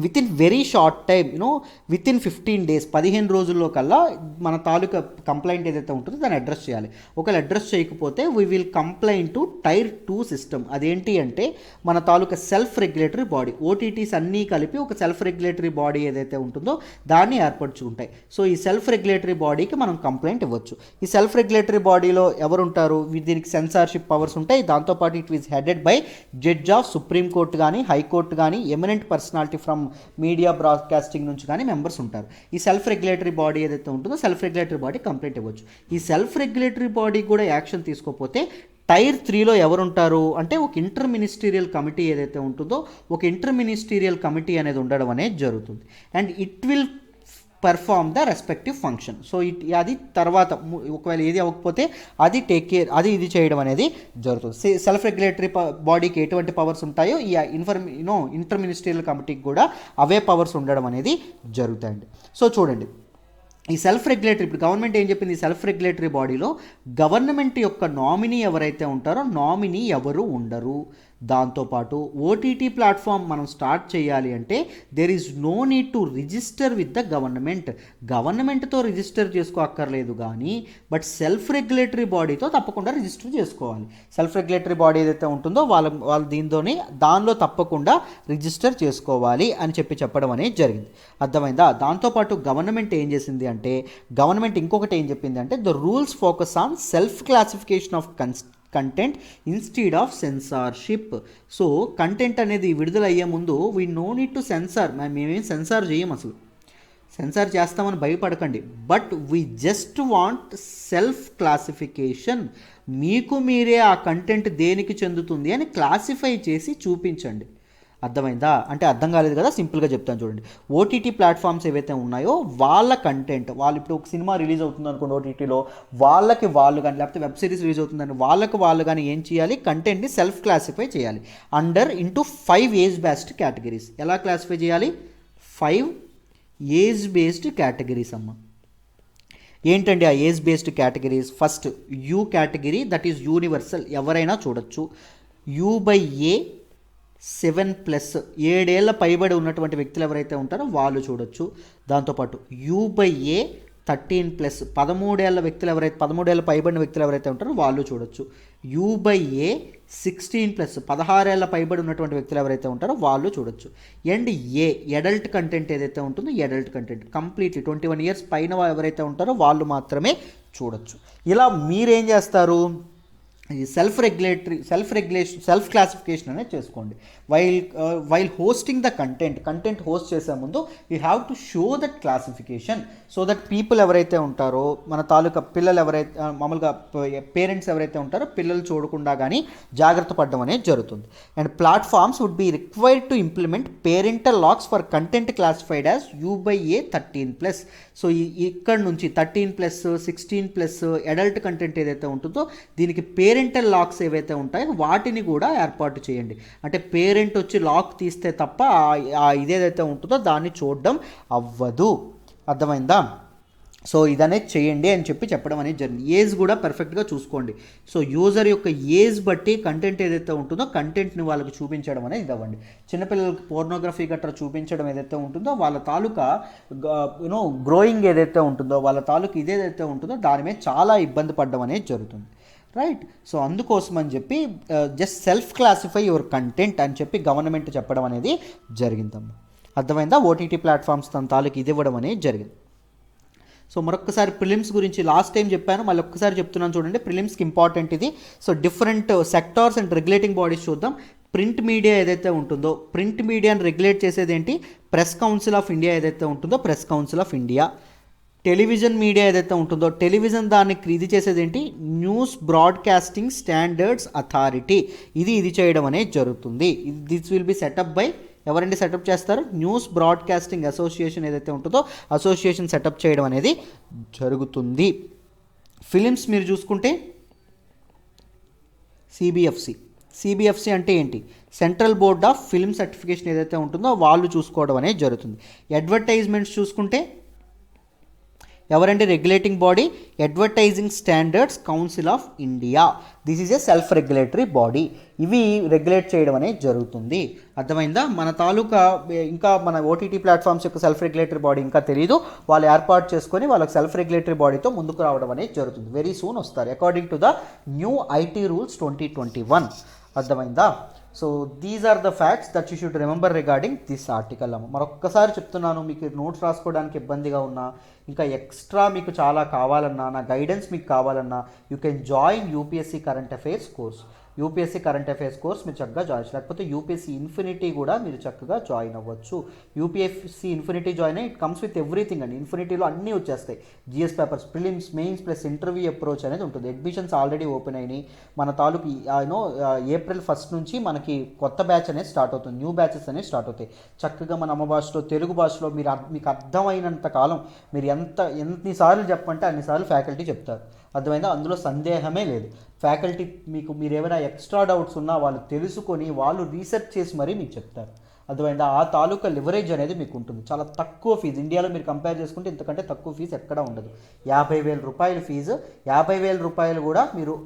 with in very short time with in 15 days 15 రోజుల్లో కల్లా మన తాలూకా కంప్లైంట్ ఏదైతే ఉంటుందో దాన్ని అడ్రస్ చేయాలి. ఒకవేళ అడ్రస్ చేయకపోతే we will complaint to tier 2 system. అదేంటి అంటే మన తాలూకా సెల్ఫ్ రెగ్యులేటరీ బాడీ, ఓటీటీస్ అన్నీ కలిపి ఒక సెల్ఫ్ రెగ్యులేటరీ బాడీ ఏదైతే ఉంటుందో దాన్ని ఏర్పరచుకుంటాయి. సో ఈ సెల్ఫ్ రెగ్యులేటరీ బాడీకి మనం కంప్లైంట్ ఇవ్వచ్చు. ఈ సెల్ఫ్ రెగ్యులేటరీ బాడీలో ఎవరు ఉంటారు, దీనికి సెన్సార్షిప్ పవర్స్ ఉంటాయి. దాంతోపాటు it is headed by judge of supreme court కానీ హైకోర్టు కానీ eminent personality from media broadcasting నుంచి కానీ మెంబర్స్ ఉంటారు. ఈ సెల్ఫ్ రెగ్యులేటరీ బాడీ ఏదైతే ఉంటుందో సెల్ఫ్ రెగ్యులేటరీ బాడీ కంప్లైంట్ ఇవ్వచ్చు. ఈ సెల్ఫ్ రెగ్యులేటరీ బాడీ కూడా యాక్షన్ తీసుకోకపోతే టైర్ 3లో ఎవరుంటారు అంటే ఒక ఇంటర్ మినిస్టీరియల్ కమిటీ ఏదైతే ఉంటుందో ఒక ఇంటర్ మినిస్టీరియల్ కమిటీ అనేది ఉండడం అనేది జరుగుతుంది. And it will perform the respective function. So అది తర్వాత ఒకవేళ ఏది అవ్వకపోతే అది టేక్ కేర్, అది ఇది చేయడం అనేది జరుగుతుంది. సెల్ఫ్ రెగ్యులేటరీ బాడీకి ఎటువంటి పవర్స్ ఉంటాయో ఈ ఇంటర్ మినిస్ట్రియల్ కమిటీకి కూడా అవే పవర్స్ ఉండడం అనేది జరుగుతాయండి. సో చూడండి, ఈ సెల్ఫ్ రెగ్యులేటరీ, ఇప్పుడు గవర్నమెంట్ ఏం చెప్పింది, ఈ సెల్ఫ్ రెగ్యులేటరీ బాడీలో గవర్నమెంట్ యొక్క నామినీ ఎవరైతే ఉంటారో నామినీ ఎవరు ఉండరు. దాంతోపాటు ఓటీటీ ప్లాట్ఫామ్ మనం స్టార్ట్ చేయాలి అంటే there is no need to register with the గవర్నమెంట్తో రిజిస్టర్ చేసుకోక్కర్లేదు, కానీ బట్ సెల్ఫ్ రెగ్యులేటరీ బాడీతో తప్పకుండా రిజిస్టర్ చేసుకోవాలి. సెల్ఫ్ రెగ్యులేటరీ బాడీ ఏదైతే ఉంటుందో వాళ్ళు దానిలో తప్పకుండా రిజిస్టర్ చేసుకోవాలి అని చెప్పడం అనేది జరిగింది. అర్థమైందా? దాంతోపాటు గవర్నమెంట్ ఏం చేసింది అంటే, గవర్నమెంట్ ఇంకొకటి ఏం చెప్పింది అంటే the rules focus on self classification of content instead of censorship. So content అనేది విడుదల అయ్యే ముందు we no need to censor. మేమేం సెన్సార్ చేయం, అసలు సెన్సార్ చేస్తామని భయపడకండి. But we just want self classification. మీకు మీరే ఆ కంటెంట్ దేనికి చెందుతుంది అని క్లాసిఫై చేసి చూపించండి. అర్థమైందా? అంటే అర్థం కాలేదు కదా, సింపుల్గా చెప్తాను చూడండి. ఓటీటీ ప్లాట్ఫామ్స్ ఏవైతే ఉన్నాయో వాళ్ళ కంటెంట్, వాళ్ళు ఇప్పుడు ఒక సినిమా రిలీజ్ అవుతుంది అనుకోండి ఓటీటీలో, వాళ్ళు కానీ లేకపోతే వెబ్ సిరీస్ రిలీజ్ అవుతుందని వాళ్ళు కానీ ఏం చేయాలి, కంటెంట్ని సెల్ఫ్ క్లాసిఫై చేయాలి ఇంటూ 5 ఏజ్ బేస్డ్ కేటగిరీస్. ఎలా క్లాసిఫై చేయాలి? 5 ఏజ్ బేస్డ్ కేటగిరీస్ అమ్మ. ఏంటండి ఆ age based categories? First you category, that is universal, ఎవరైనా చూడొచ్చు. U/A 7+, 7 ఏళ్ల పైబడి ఉన్నటువంటి వ్యక్తులు ఎవరైతే ఉంటారో వాళ్ళు చూడొచ్చు. దాంతోపాటు U/A 13+, 13 ఏళ్ల వ్యక్తులు ఎవరైతే 13 ఏళ్ల పైబడిన వ్యక్తులు ఎవరైతే ఉంటారో వాళ్ళు చూడొచ్చు. U/A 16+, 16 ఏళ్ల పైబడి ఉన్నటువంటి వ్యక్తులు ఎవరైతే ఉంటారో వాళ్ళు చూడొచ్చు. అండ్ ఎడల్ట్ కంటెంట్ ఏదైతే ఉంటుందో ఎడల్ట్ కంటెంట్ కంప్లీట్లీ 21 years పైన ఎవరైతే ఉంటారో వాళ్ళు మాత్రమే చూడొచ్చు. ఇలా మీరేం చేస్తారు, సెల్ఫ్ క్లాసిఫికేషన్ అనేది చేసుకోండి. While hosting the content host చేసే ముందు you have to show that classification so that people ఎవరైతే ఉంటారో మన తాలూకా పిల్లలు ఎవరైతే మామూలుగా పేరెంట్స్ ఎవరైతే ఉంటారో పిల్లలు చూడకుండా కానీ జాగ్రత్త పడడం అనేది జరుగుతుంది. And platforms would be required to implement parental locks for content classified as U/A 13+. So ఇక్కడ నుంచి 13+, 16+ అడల్ట్ కంటెంట్ ఏదైతే ఉంటుందో దీనికి పేరెంటల్ లాక్స్ ఏవైతే ఉంటాయో వాటిని కూడా ఏర్పాటు చేయండి. అంటే పేరెంట్ వచ్చి లాక్ తీస్తే తప్ప ఇదేదైతే ఉంటుందో దాన్ని చూడడం అవ్వదు. అర్థమైందా? సో ఇదనేది చేయండి అని చెప్పడం అనేది జరిగింది. ఏజ్ కూడా పర్ఫెక్ట్గా చూసుకోండి. సో యూజర్ యొక్క ఏజ్ బట్టి కంటెంట్ ఏదైతే ఉంటుందో కంటెంట్ని వాళ్ళకి చూపించడం అనేది ఇవ్వండి. చిన్నపిల్లలకి పోర్నోగ్రఫీ గట్రా చూపించడం ఏదైతే ఉంటుందో వాళ్ళ తాలూకా గ్రోయింగ్ ఏదైతే ఉంటుందో వాళ్ళ తాలూకా ఇదేదైతే ఉంటుందో దాని మీద చాలా ఇబ్బంది పడడం అనేది జరుగుతుంది. రైట్. సో అందుకోసం అని చెప్పి just self classify your content అని చెప్పి గవర్నమెంట్ చెప్పడం అనేది జరిగిందమ్మా. అర్థమైందా? ఓటీటీ ప్లాట్ఫామ్స్ తన తాలూకు ఇది ఇవ్వడం అనేది జరిగింది. సో మరొకసారి ప్రిలిమ్స్ గురించి లాస్ట్ టైం చెప్పాను, మళ్ళీ ఒక్కసారి చెప్తున్నాను చూడండి. ప్రిలిమ్స్కి ఇంపార్టెంట్ ఇది. So different sectors and regulating bodies చూద్దాం. ప్రింట్ మీడియా ఏదైతే ఉంటుందో, ప్రింట్ మీడియాని రెగ్యులేట్ చేసేది ఏంటి? ప్రెస్ కౌన్సిల్ ఆఫ్ ఇండియా ఏదైతే ఉంటుందో press council of India. Television media ఏదైతే ఉంటుందో టెలివిజన్ దాన్ని ఇది చేసేది ఏంటి? News broadcasting standards authority. ఇది చేయడం అనేది జరుగుతుంది. This will be setup by ఎవరండి సెటప్ చేస్తారు? న్యూస్ బ్రాడ్కాస్టింగ్ అసోసియేషన్ ఏదైతే ఉంటుందో అసోసియేషన్ సెటప్ చేయడం అనేది జరుగుతుంది. ఫిలిమ్స్ మీరు చూసుకుంటే సిబిఎఫ్సి అంటే ఏంటి? Central board of film certification ఏదైతే ఉంటుందో వాళ్ళు చూసుకోవడం అనేది జరుగుతుంది. అడ్వర్టైజ్మెంట్స్ చూసుకుంటే ఎవరండి regulating body? Advertising standards council of India. This is a self regulatory body. ఇవి రెగ్యులేట్ చేయడం అనేది జరుగుతుంది. అర్థమైందా? మన తాలూకా ఇంకా మన ఓటీటీ ప్లాట్ఫామ్స్ యొక్క సెల్ఫ్ రెగ్యులేటరీ బాడీ ఇంకా తెలియదు. వాళ్ళు ఏర్పాటు చేసుకొని వాళ్ళకి సెల్ఫ్ రెగ్యులేటరీ బాడీతో ముందుకు రావడం అనేది జరుగుతుంది. వెరీ సూన్ వస్తారు according to the new IT rules 2021. అర్థమైందా? So these are the facts that you should remember regarding this article. మరొక్కసారి చెప్తున్నాను, మీకు నోట్స్ రాసుకోవడానికి ఇబ్బందిగా ఉన్నా, ఇంకా ఎక్స్ట్రా మీకు చాలా కావాలన్నా, నా గైడెన్స్ మీకు కావాలన్నా, you can join UPSC current affairs course. UPSC current affairs course మీరు చక్కగా జాయిన్, లేకపోతే యూపీఎస్సీ ఇన్ఫినిటీ కూడా మీరు చక్కగా జాయిన్ అవ్వచ్చు. యూపీఎస్సీ ఇన్ఫినిటీ జాయిన్ అయ్యి ఇట్ కమ్స్ విత్ ఎవ్రీథింగ్ అండి. ఇన్ఫినిటీలో అన్నీ వచ్చేస్తాయి. GS papers, prelims, mains plus interview approach అనేది ఉంటుంది. అడ్మిషన్స్ ఆల్రెడీ ఓపెన్ అయినాయి. మన తాలూకు ఏప్రిల్ 1 నుంచి మనకి కొత్త బ్యాచ్ అనేది స్టార్ట్ అవుతుంది. న్యూ బ్యాచెస్ అనేవి స్టార్ట్ అవుతాయి. చక్కగా మన అమ్మ భాషలో, తెలుగు భాషలో మీకు అర్థమైనంత కాలం మీరు ఎన్నిసార్లు చెప్పంటే అన్నిసార్లు ఫ్యాకల్టీ చెప్తారు. అర్థమైందా? అందులో సందేహమే లేదు. ఫ్యాకల్టీ మీరు ఏమైనా ఎక్స్ట్రా డౌట్స్ ఉన్నా వాళ్ళు తెలుసుకొని వాళ్ళు రీసెర్చ్ చేసి మరీ మీకు చెప్తారు. అర్థమైందా? ఆ తాలూకా లివరేజ్ అనేది మీకు ఉంటుంది. చాలా తక్కువ ఫీజు. ఇండియాలో మీరు కంపేర్ చేసుకుంటే ఇంతకంటే తక్కువ ఫీజు ఎక్కడా ఉండదు. 50,000 రూపాయల ఫీజు. 50,000 రూపాయలు కూడా మీరు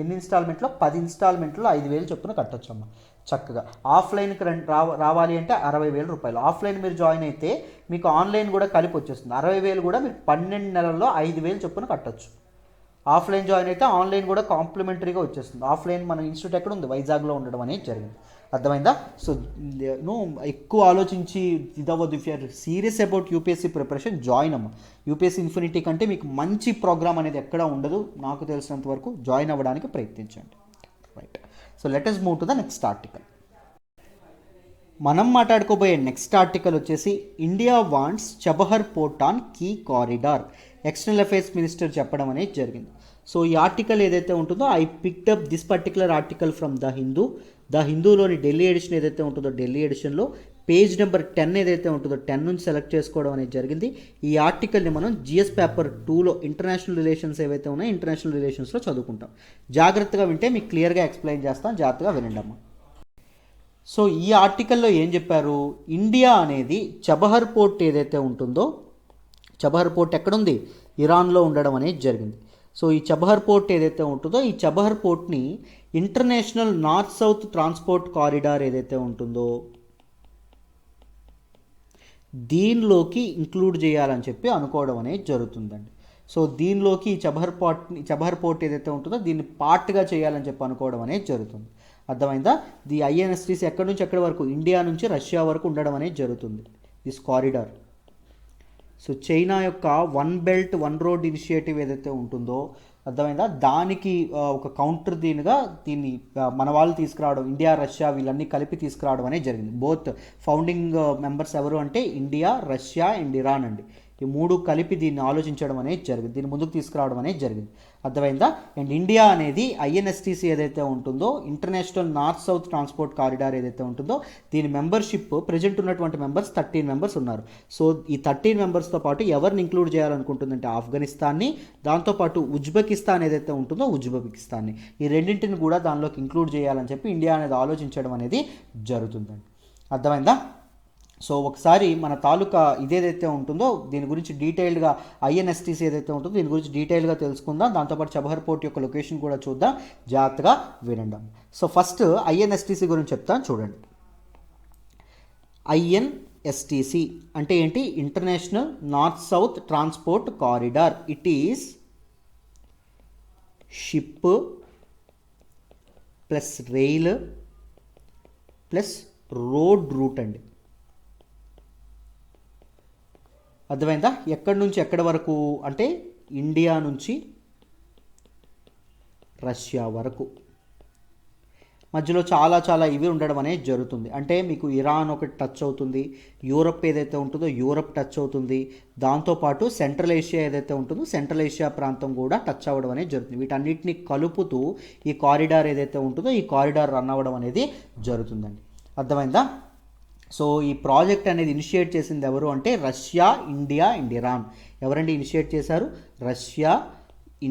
ఎన్ని ఇన్స్టాల్మెంట్లో? 10 ఇన్స్టాల్మెంట్లో 5,000 చొప్పున కట్టొచ్చమ్మా చక్కగా. ఆఫ్లైన్కి రావాలి అంటే 60,000 రూపాయలు. ఆఫ్లైన్ మీరు జాయిన్ అయితే మీకు ఆన్లైన్ కూడా కలిపి వచ్చేస్తుంది. 60,000 కూడా మీరు 12 నెలల్లో 5,000 చొప్పున కట్టొచ్చు. ఆఫ్లైన్ జాయిన్ అయితే ఆన్లైన్ కూడా కాంప్లిమెంటరీగా వచ్చేస్తుంది. ఆఫ్లైన్ మన ఇన్స్టిట్యూట్ ఎక్కడ ఉంది? వైజాగ్లో ఉండడం అనేది జరిగింది. అర్థమైందా? సో ఎక్కువ ఆలోచించి ఇదవ్వద్దు. If you're serious about UPSC preparation, join అమ్మ. యూపీఎస్సీ ఇన్ఫినిటీ కంటే మీకు మంచి ప్రోగ్రామ్ అనేది ఎక్కడా ఉండదు. నాకు తెలిసినంత వరకు జాయిన్ అవ్వడానికి ప్రయత్నించండి. Right. So let us move to the next article. మనం మాట్లాడుకోబోయే నెక్స్ట్ ఆర్టికల్ వచ్చేసి India wants Chabahar port on key corridor. External affairs minister చెప్పడం అనేది జరిగింది. సో ఈ ఆర్టికల్ ఏదైతే ఉంటుందో I picked up this particular article from the హిందూలోని ఢిల్లీ ఎడిషన్ ఏదైతే ఉంటుందో ఢిల్లీ ఎడిషన్లో పేజ్ నెంబర్ 10 ఏదైతే ఉంటుందో 10 నుంచి సెలెక్ట్ చేసుకోవడం అనేది జరిగింది. ఈ ఆర్టికల్ని మనం జిఎస్ పేపర్ 2లో ఇంటర్నేషనల్ రిలేషన్స్ ఏవైతే ఉన్నాయో ఇంటర్నేషనల్ రిలేషన్స్లో చదువుకుంటాం. జాగ్రత్తగా వింటే మీకు క్లియర్గా ఎక్స్ప్లెయిన్ చేస్తాం. జాగ్రత్తగా వినండి అమ్మా. సో ఈ ఆర్టికల్లో ఏం చెప్పారు? ఇండియా అనేది చబహర్ పోర్ట్ ఏదైతే ఉంటుందో, చబహర్ పోర్ట్ ఎక్కడుంది? ఇరాన్లో ఉండడం అనేది జరిగింది. సో ఈ చబహర్ పోర్ట్ ఏదైతే ఉంటుందో ఈ చబహర్ పోర్ట్ని international north south transport corridor ఏదైతే ఉంటుందో దీనిలోకి ఇంక్లూడ్ చేయాలని చెప్పి అనుకోవడం అనేది జరుగుతుందండి. సో దీనిలోకి ఈ చబహర్ పోర్ట్ ఏదైతే ఉంటుందో దీన్ని పార్ట్గా చేయాలని చెప్పి అనుకోవడం అనేది జరుగుతుంది. అర్థమైందా? ది ఐఎన్ఎస్టీసీ ఎక్కడి నుంచి ఎక్కడి వరకు? ఇండియా నుంచి రష్యా వరకు ఉండడం అనేది జరుగుతుంది దిస్ కారిడార్. సో చైనా యొక్క 1 బెల్ట్ 1 రోడ్ ఇనిషియేటివ్ ఏదైతే ఉంటుందో అర్థమైందా, దానికి ఒక కౌంటర్ దీన్ని మన వాళ్ళు తీసుకురావడం, ఇండియా రష్యా వీళ్ళన్నీ కలిపి తీసుకురావడం అనేది జరిగింది. బోత్ ఫౌండింగ్ మెంబర్స్ ఎవరు అంటే ఇండియా, రష్యా అండ్ ఇరాన్ అండి. ఈ 3 కలిపి దీన్ని ఆలోచించడం అనేది జరిగింది, దీన్ని ముందుకు తీసుకురావడం అనేది జరిగింది. అర్థమైందా? అండ్ ఇండియా అనేది ఐఎన్ఎస్టీసీ ఏదైతే ఉంటుందో international north south transport corridor ఏదైతే ఉంటుందో దీని మెంబర్షిప్ ప్రజెంట్ ఉన్నటువంటి మెంబర్స్ 13 మెంబర్స్ ఉన్నారు. సో ఈ 13 మెంబర్స్తో పాటు ఎవరిని ఇంక్లూడ్ చేయాలనుకుంటుందంటే ఆఫ్ఘనిస్తాన్ని, దాంతోపాటు ఉజ్బెకిస్తాన్ ఏదైతే ఉంటుందో ఉజ్బెకిస్తాన్ని, ఈ రెండింటిని కూడా దానిలోకి ఇంక్లూడ్ చేయాలని చెప్పి ఇండియా అనేది ఆలోచించడం అనేది జరుగుతుందండి. అర్థమైందా? సో ఒకసారి మన తాలూకా ఇదేదైతే ఉంటుందో దీని గురించి డీటెయిల్డ్గా ఐఎన్ఎస్టీసీ ఏదైతే ఉంటుందో దీని గురించి డీటెయిల్గా తెలుసుకుందాం. దాంతోపాటు చబహర్ పోర్ట్ యొక్క లొకేషన్ కూడా చూద్దాం, జాగ్రత్తగా వినండి. సో ఫస్ట్ ఐఎన్ఎస్టీసీ గురించి చెప్తాను చూడండి. ఐఎన్ఎస్టీసీ అంటే ఏంటి? International north south transport corridor. It is ship plus rail plus road route అండి. అర్థమైందా? ఎక్కడి నుంచి ఎక్కడి వరకు అంటే ఇండియా నుంచి రష్యా వరకు, మధ్యలో చాలా చాలా ఇవి ఉండడం అనేది జరుగుతుంది. అంటే మీకు ఇరాన్ ఒకటి టచ్ అవుతుంది, యూరప్ ఏదైతే ఉంటుందో యూరప్ టచ్ అవుతుంది, దాంతోపాటు సెంట్రల్ ఏషియా ఏదైతే ఉంటుందో సెంట్రల్ ఏషియా ప్రాంతం కూడా టచ్ అవ్వడం అనేది జరుగుతుంది. వీటన్నిటిని కలుపుతూ ఈ కారిడార్ ఏదైతే ఉంటుందో ఈ కారిడార్ రన్ అవ్వడం అనేది జరుగుతుందండి. అర్థమైందా? సో ఈ ప్రాజెక్ట్ అనేది ఇనిషియేట్ చేసింది ఎవరు అంటే రష్యా, ఇండియా అండ్ ఇరాన్. ఎవరండి ఇనిషియేట్ చేశారు? రష్యా,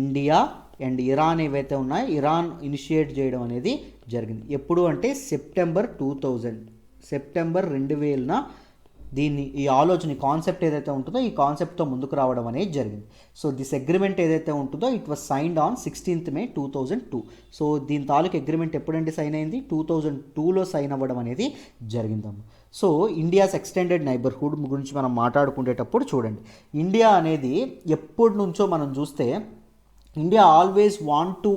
ఇండియా అండ్ ఇరాన్ ఏవైతే ఉన్నాయో ఇరాన్ ఇనిషియేట్ చేయడం అనేది జరిగింది. ఎప్పుడు అంటే సెప్టెంబర్ 2000 దీన్ని ఈ ఆలోచన కాన్సెప్ట్ ఏదైతే ఉంటుందో ఈ కాన్సెప్ట్తో ముందుకు రావడం అనేది జరిగింది. సో దిస్ అగ్రిమెంట్ ఏదైతే ఉంటుందో it was signed on 16th May 2002. So దీని తాలూకు అగ్రిమెంట్ ఎప్పుడంటే సైన్ అయింది? 2002లో సైన్ అవ్వడం అనేది జరిగిందమ్మ. సో ఇండియాస్ ఎక్స్టెండెడ్ నైబర్హుడ్ గురించి మనం మాట్లాడుకునేటప్పుడు చూడండి, ఇండియా అనేది ఎప్పటి నుంచో మనం చూస్తే India always want to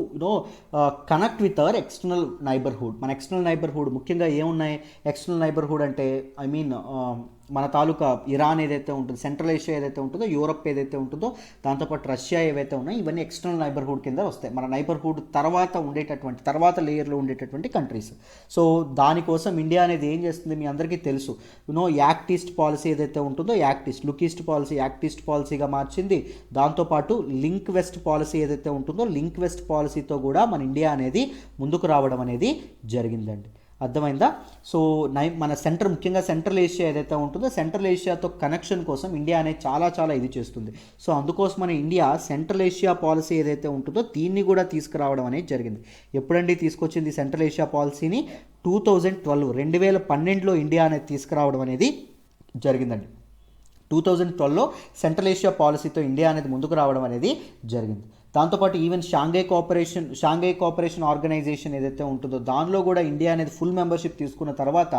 connect with our external neighbourhood. మన ఎక్స్టర్నల్ నైబర్హుడ్ ముఖ్యంగా ఏమున్నాయి? ఎక్స్టర్నల్ నైబర్హుడ్ అంటే మన తాలూకా ఇరాన్ ఏదైతే ఉంటుందో, సెంట్రల్ ఏషియా ఏదైతే ఉంటుందో, యూరప్ ఏదైతే ఉంటుందో, దాంతోపాటు రష్యా ఏవైతే ఉన్నాయో ఇవన్నీ ఎక్స్టర్నల్ నైబర్హుడ్ కింద వస్తాయి. మన నైబర్హుడ్ తర్వాత లేయర్లో ఉండేటటువంటి కంట్రీస్. సో దానికోసం ఇండియా అనేది ఏం చేస్తుంది మీ అందరికీ తెలుసు. యాక్ట్ ఈస్ట్ పాలసీ ఏదైతే ఉంటుందో look east policy act east పాలసీగా మార్చింది. దాంతోపాటు లింక్ వెస్ట్ పాలసీ ఏదైతే ఉంటుందో లింక్ వెస్ట్ పాలసీతో కూడా మన ఇండియా అనేది ముందుకు రావడం అనేది జరిగిందండి. అర్థమైందా? సో మన ముఖ్యంగా సెంట్రల్ ఏషియా ఏదైతే ఉంటుందో సెంట్రల్ ఏషియాతో కనెక్షన్ కోసం ఇండియా అనేది చాలా చాలా ఇది చేస్తుంది. సో అందుకోసం మన ఇండియా సెంట్రల్ ఏషియా పాలసీ ఏదైతే ఉంటుందో దీన్ని కూడా తీసుకురావడం అనేది జరిగింది. ఎప్పుడండి తీసుకొచ్చింది సెంట్రల్ ఏషియా పాలసీని? 2012లో ఇండియా అనేది తీసుకురావడం అనేది జరిగిందండి. 2012లో సెంట్రల్ ఏషియా పాలసీతో ఇండియా అనేది ముందుకు రావడం అనేది జరిగింది. దాంతోపాటు ఈవెన్ షాంఘై కోఆపరేషన్ ఆర్గనైజేషన్ ఏదైతే ఉంటుందో దానిలో కూడా ఇండియా అనేది ఫుల్ మెంబర్షిప్ తీసుకున్న తర్వాత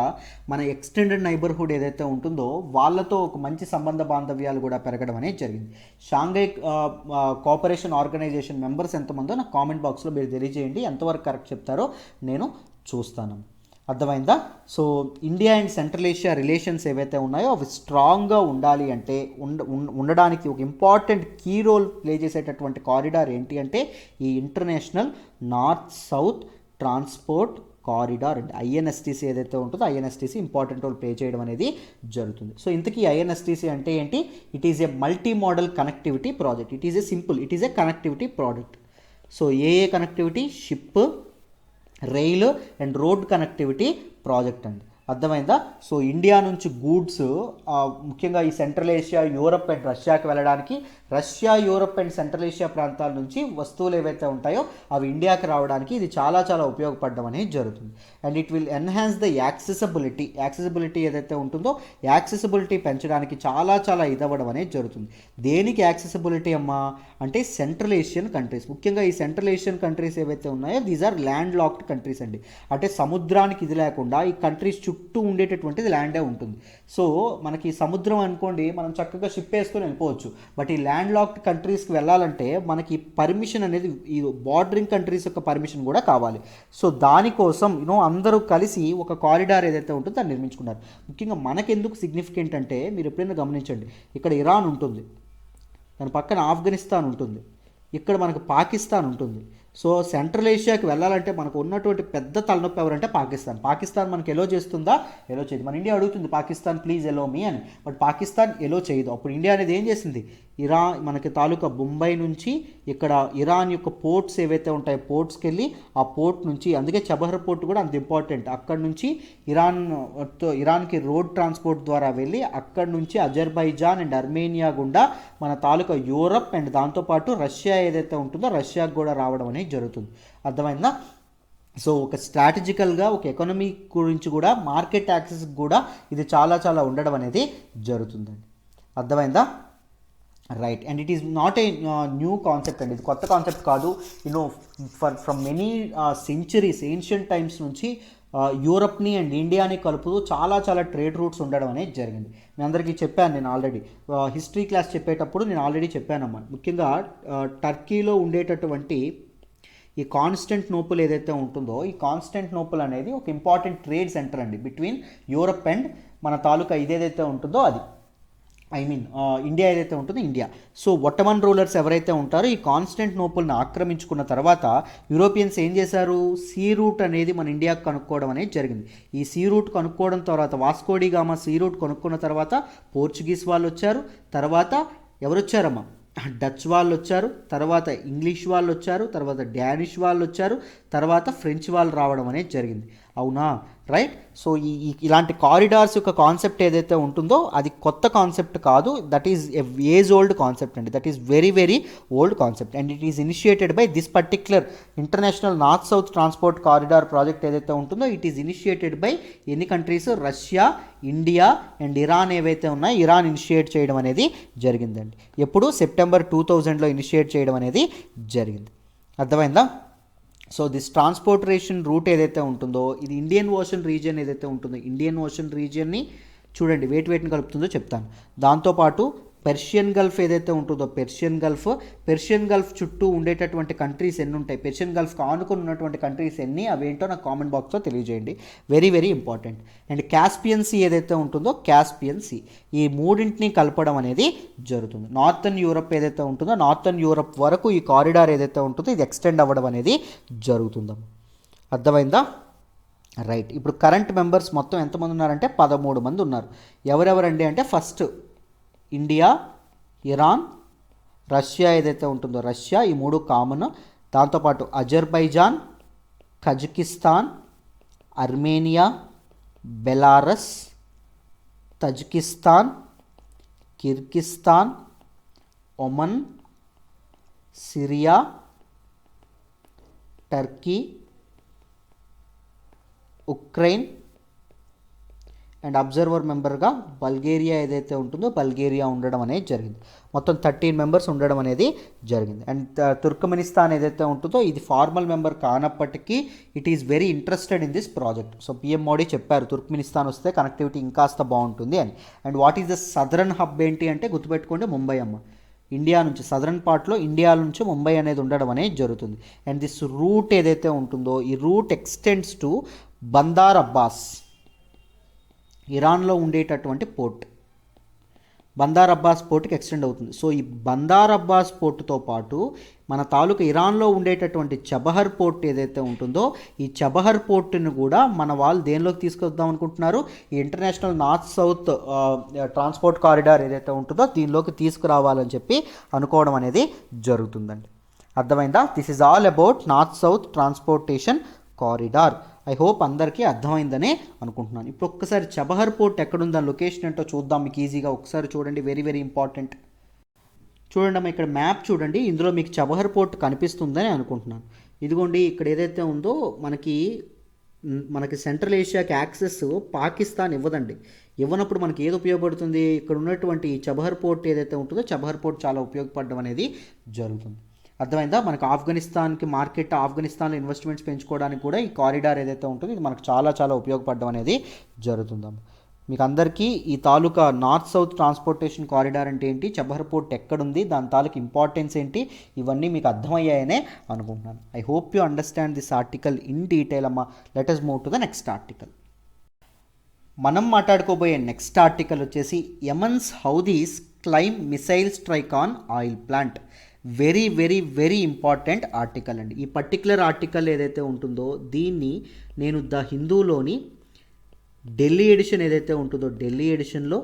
మన ఎక్స్టెండెడ్ నైబర్హుడ్ ఏదైతే ఉంటుందో వాళ్ళతో ఒక మంచి సంబంధ బాంధవ్యాలు కూడా పెరగడం అనేది జరిగింది. షాంఘై కోఆపరేషన్ ఆర్గనైజేషన్ మెంబర్స్ ఎంతమందో నాకు కామెంట్ బాక్స్లో మీరు తెలియజేయండి. ఎంతవరకు కరెక్ట్ చెప్తారో నేను చూస్తాను. అర్థమైందా? So India and central Asia relations ఏవైతే ఉన్నాయో అవి స్ట్రాంగ్గా ఉండాలి అంటే ఉండడానికి ఒక ఇంపార్టెంట్ కీ రోల్ ప్లే చేసేటటువంటి కారిడార్ ఏంటి అంటే ఈ international north south transport corridor అండి. ఐఎన్ఎస్టీసీ ఏదైతే ఉంటుందో ఐఎన్ఎస్టీసీ ఇంపార్టెంట్ రోల్ ప్లే చేయడం అనేది జరుగుతుంది. సో ఇంతకీ ఐఎన్ఎస్టీసీ అంటే ఏంటి? It is a multi modal connectivity project. It is a connectivity project. So A connectivity? Ship, rail and road connectivity project అండి. అర్థమైందా? సో ఇండియా నుంచి గూడ్స్ ముఖ్యంగా ఈ సెంట్రల్ ఏషియా, యూరప్ అండ్ రష్యాకి వెళ్ళడానికి, Russia, Europe and central Asia ప్రాంతాల నుంచి వస్తువులు ఏవైతే ఉంటాయో అవి ఇండియాకి రావడానికి ఇది చాలా చాలా ఉపయోగపడడం అనేది జరుగుతుంది. And it will enhance the accessibility ఏదైతే ఉంటుందో యాక్సెసిబిలిటీ పెంచడానికి చాలా చాలా ఇదవ్వడం అనేది జరుగుతుంది. దేనికి యాక్సెసిబిలిటీ అమ్మా అంటే సెంట్రల్ ఏషియన్ కంట్రీస్. ముఖ్యంగా ఈ సెంట్రల్ ఏషియన్ కంట్రీస్ ఏవైతే ఉన్నాయో these are landlocked countries అండి. అంటే సముద్రానికి ఇది లేకుండా ఈ కంట్రీస్ చుట్టూ ఉండేటటువంటిది ల్యాండే ఉంటుంది. సో మనకి సముద్రం అనుకోండి మనం చక్కగా షిప్ వేసుకొని వెళ్ళిపోవచ్చు. బట్ ఈ ల్యాండ్ లాక్డ్ కంట్రీస్కి వెళ్ళాలంటే మనకి పర్మిషన్ అనేది ఈ బార్డరింగ్ కంట్రీస్ యొక్క పర్మిషన్ కూడా కావాలి. సో దానికోసం అందరూ కలిసి ఒక కారిడార్ ఏదైతే ఉంటుందో దాన్ని నిర్మించుకున్నారు. ముఖ్యంగా మనకెందుకు సిగ్నిఫికెంట్ అంటే మీరు ఎప్పుడైనా గమనించండి, ఇక్కడ ఇరాన్ ఉంటుంది, దాని పక్కన ఆఫ్ఘనిస్తాన్ ఉంటుంది, ఇక్కడ మనకు పాకిస్తాన్ ఉంటుంది. సో సెంట్రల్ ఏషియాకి వెళ్ళాలంటే మనకు ఉన్నటువంటి పెద్ద తలనొప్పి ఎవరంటే పాకిస్తాన్ మనకు ఎలో చేస్తుందా? ఎలో చేయదు. మన ఇండియా అడుగుతుంది పాకిస్తాన్ ప్లీజ్ ఎలో మీ అని, బట్ పాకిస్తాన్ ఎలో చేయదు. అప్పుడు ఇండియా అనేది ఏం చేసింది? మనకి తాలూకా ముంబై నుంచి ఇక్కడ ఇరాన్ యొక్క పోర్ట్స్ ఏవైతే ఉంటాయో పోర్ట్స్కి వెళ్ళి ఆ పోర్ట్ నుంచి, అందుకే చబహర్ పోర్ట్ కూడా అంత ఇంపార్టెంట్, అక్కడ నుంచి ఇరాన్కి రోడ్ ట్రాన్స్పోర్ట్ ద్వారా వెళ్ళి అక్కడ నుంచి అజర్బైజాన్ అండ్ అర్మేనియా గుండా మన తాలూకా యూరప్ అండ్ దాంతోపాటు రష్యా ఏదైతే ఉంటుందో రష్యాకు కూడా రావడం అనేది జరుగుతుంది. అర్థమైందా? సో ఒక స్ట్రాటజికల్గా ఒక ఎకనామీ గురించి కూడా మార్కెట్ యాక్సెస్ కూడా ఇది చాలా చాలా ఉండడం అనేది జరుగుతుందండి. అర్థమైందా? Right. And it is not a new concept అండి, ఇది కొత్త కాన్సెప్ట్ కాదు. You know from many centuries, ancient times నుంచి యూరప్ని అండ్ ఇండియాని కలుపుతూ చాలా చాలా ట్రేడ్ రూట్స్ ఉండడం అనేది జరిగింది. నేను అందరికీ చెప్పాను, నేను ఆల్రెడీ హిస్టరీ క్లాస్ చెప్పేటప్పుడు నేను ఆల్రెడీ చెప్పానమ్మా. ముఖ్యంగా టర్కీలో ఉండేటటువంటి ఈ కాన్స్టంటినోపుల్ ఏదైతే ఉంటుందో, ఈ కాన్స్టంటినోపుల్ అనేది ఒక ఇంపార్టెంట్ ట్రేడ్ సెంటర్ అండి బిట్వీన్ యూరప్ అండ్ మన తాలూకా ఇదేదైతే ఉంటుందో అది, ఐ మీన్ ఇండియా ఏదైతే ఉంటుందో ఇండియా. సో ఒట్టమన్ రూలర్స్ ఎవరైతే ఉంటారో ఈ కాన్స్టంటినోపుల్ని ఆక్రమించుకున్న తర్వాత యూరోపియన్స్ ఏం చేశారు, సీ రూట్ అనేది మన ఇండియాకు కనుక్కోవడం అనేది జరిగింది. ఈ సీ రూట్ కనుక్కోవడం తర్వాత, వాస్కోడిగామా సీ రూట్ కనుక్కున్న తర్వాత పోర్చుగీస్ వాళ్ళు వచ్చారు, తర్వాత ఎవరు వచ్చారమ్మా, డచ్ వాళ్ళు వచ్చారు, తర్వాత ఇంగ్లీష్ వాళ్ళు వచ్చారు, తర్వాత డానిష్ వాళ్ళు వచ్చారు, తర్వాత ఫ్రెంచ్ వాళ్ళు రావడం అనేది జరిగింది. అవునా? రైట్. సో ఇలాంటి కారిడార్స్ యొక్క కాన్సెప్ట్ ఏదైతే ఉంటుందో అది కొత్త కాన్సెప్ట్ కాదు, that is age old concept అండి. That is very very old concept and it is initiated by this particular international north south transport corridor project ఏదైతే ఉంటుందో ఇట్ ఈస్ ఇనిషియేటెడ్ బై ఎన్ని countries, Russia, India and Iran ఏవైతే ఉన్నాయో Iran initiate చేయడం అనేది జరిగిందండి. ఎప్పుడు? సెప్టెంబర్ 2000లో ఇనిషియేట్ చేయడం అనేది జరిగింది. అర్థమైందా? సో దిస్ ట్రాన్స్పోర్టేషన్ రూట్ ఏదైతే ఉంటుందో ఇది ఇండియన్ ఓషన్ రీజియన్ ఏదైతే ఉంటుందో ఇండియన్ ఓషన్ రీజియన్ని చూడండి వేటిని కలుపుతుందో చెప్తాను. దాంతోపాటు పెర్షియన్ గల్ఫ్ ఏదైతే ఉంటుందో పెర్షియన్ గల్ఫ్ చుట్టూ ఉండేటటువంటి కంట్రీస్ ఎన్ని ఉంటాయి, పెర్షియన్ గల్ఫ్కి ఆనుకుని ఉన్నటువంటి కంట్రీస్ ఎన్ని, అవేంటో నాకు కామెంట్ బాక్స్లో తెలియజేయండి. Very very important. And Caspian sea ఏదైతే ఉంటుందో కాస్పియన్ సీ, ఈ మూడింటిని కలపడం అనేది జరుగుతుంది. నార్థన్ యూరప్ ఏదైతే ఉంటుందో నార్థన్ యూరప్ వరకు ఈ కారిడార్ ఏదైతే ఉంటుందో ఇది ఎక్స్టెండ్ అవ్వడం అనేది జరుగుతుందమ్మ. అర్థమైందా? రైట్. ఇప్పుడు కరెంట్ మెంబర్స్ మొత్తం ఎంతమంది ఉన్నారంటే 13 మంది ఉన్నారు. ఎవరెవరండి అంటే ఫస్ట్ ఇండియా, ఇరాన్, రష్యా ఏదైతే ఉంటుందో రష్యా, ఈ మూడు కామన్. దాంతోపాటు Azerbaijan, Kazakhstan, Armenia, Belarus, Tajikistan, Kyrgyzstan, Oman, Syria, Turkey, Ukraine and observer మెంబర్గా బల్గేరియా ఏదైతే ఉంటుందో బల్గేరియా ఉండడం అనేది జరిగింది. మొత్తం 13 మెంబర్స్ ఉండడం అనేది జరిగింది. అండ్ తుర్కమెనిస్తాన్ ఏదైతే ఉంటుందో ఇది ఫార్మల్ మెంబర్ కానప్పటికీ it is very interested in this project. So PM Modi చెప్పారు తుర్కమెనిస్తాన్ వస్తే కనెక్టివిటీ ఇంకాస్త బాగుంటుంది అని. And what is the southern hub ఏంటి అంటే గుర్తుపెట్టుకోండి ముంబై అమ్మ. ఇండియా నుంచి సదరన్ పార్ట్లో ఇండియా నుంచి ముంబై అనేది ఉండడం అనేది జరుగుతుంది. అండ్ దిస్ రూట్ ఏదైతే ఉంటుందో ఈ రూట్ ఎక్స్టెండ్స్ టు బందార్ అబ్బాస్, ఇరాన్లో ఉండేటటువంటి పోర్ట్ బందార్ అబ్బాస్ పోర్ట్కి ఎక్స్టెండ్ అవుతుంది. సో ఈ బందార్ అబ్బాస్ పోర్టుతో పాటు మన తాలూకా ఇరాన్లో ఉండేటటువంటి చబహర్ పోర్ట్ ఏదైతే ఉంటుందో ఈ చబహర్ పోర్టును కూడా మన వాళ్ళు దేనిలోకి తీసుకొద్దాం అనుకుంటున్నారు, ఈ international north south transport corridor ఏదైతే ఉంటుందో దీనిలోకి తీసుకురావాలని చెప్పి అనుకోవడం అనేది జరుగుతుందండి. అర్థమైందా? This is all about north south transportation corridor. I hope అందరికీ అర్థమైందనే అనుకుంటున్నాను. ఇప్పుడు ఒక్కసారి చబహర్ పోర్ట్ ఎక్కడుందని లొకేషన్ ఏంటో చూద్దాం మీకు ఈజీగా. ఒకసారి చూడండి, వెరీ వెరీ ఇంపార్టెంట్. చూడండి అమ్మ, ఇక్కడ మ్యాప్ చూడండి, ఇందులో మీకు చబహర్ పోర్ట్ కనిపిస్తుందని అనుకుంటున్నాను. ఇదిగోండి ఇక్కడ ఏదైతే ఉందో మనకి సెంట్రల్ ఏషియాకి యాక్సెస్ పాకిస్తాన్ ఇవ్వదండి. ఇవ్వనప్పుడు మనకి ఏది ఉపయోగపడుతుంది, ఇక్కడ ఉన్నటువంటి చబహర్ పోర్ట్ ఏదైతే ఉంటుందో చబహర్ పోర్ట్ చాలా ఉపయోగపడడం అనేది జరుగుతుంది. అర్థమైందా? మనకు ఆఫ్ఘనిస్తాన్కి మార్కెట్, ఆఫ్ఘనిస్తాన్లో ఇన్వెస్ట్మెంట్స్ పెంచుకోవడానికి కూడా ఈ కారిడార్ ఏదైతే ఉంటుందో ఇది మనకు చాలా చాలా ఉపయోగపడడం అనేది జరుగుతుందమ్మ. మీకు అందరికీ ఈ తాలూకా నార్త్ సౌత్ ట్రాన్స్పోర్టేషన్ కారిడార్ అంటే ఏంటి, చబహర్ పోర్ట్ ఎక్కడుంది, దాని తాలూకా ఇంపార్టెన్స్ ఏంటి, ఇవన్నీ మీకు అర్థమయ్యాయనే అనుకుంటున్నాను. I hope you understand this article in detail అమ్మ. Let us move to the next article. మనం మాట్లాడుకోబోయే నెక్స్ట్ ఆర్టికల్ వచ్చేసి Yemen's Houthis claim missile strike on oil plant. Very very very important article అండి. ఈ పర్టికులర్ ఆర్టికల్ ఏదైతే ఉంటుందో దీన్ని నేను ద హిందూలోని ఢిల్లీ ఎడిషన్ ఏదైతే ఉంటుందో ఢిల్లీ ఎడిషన్లో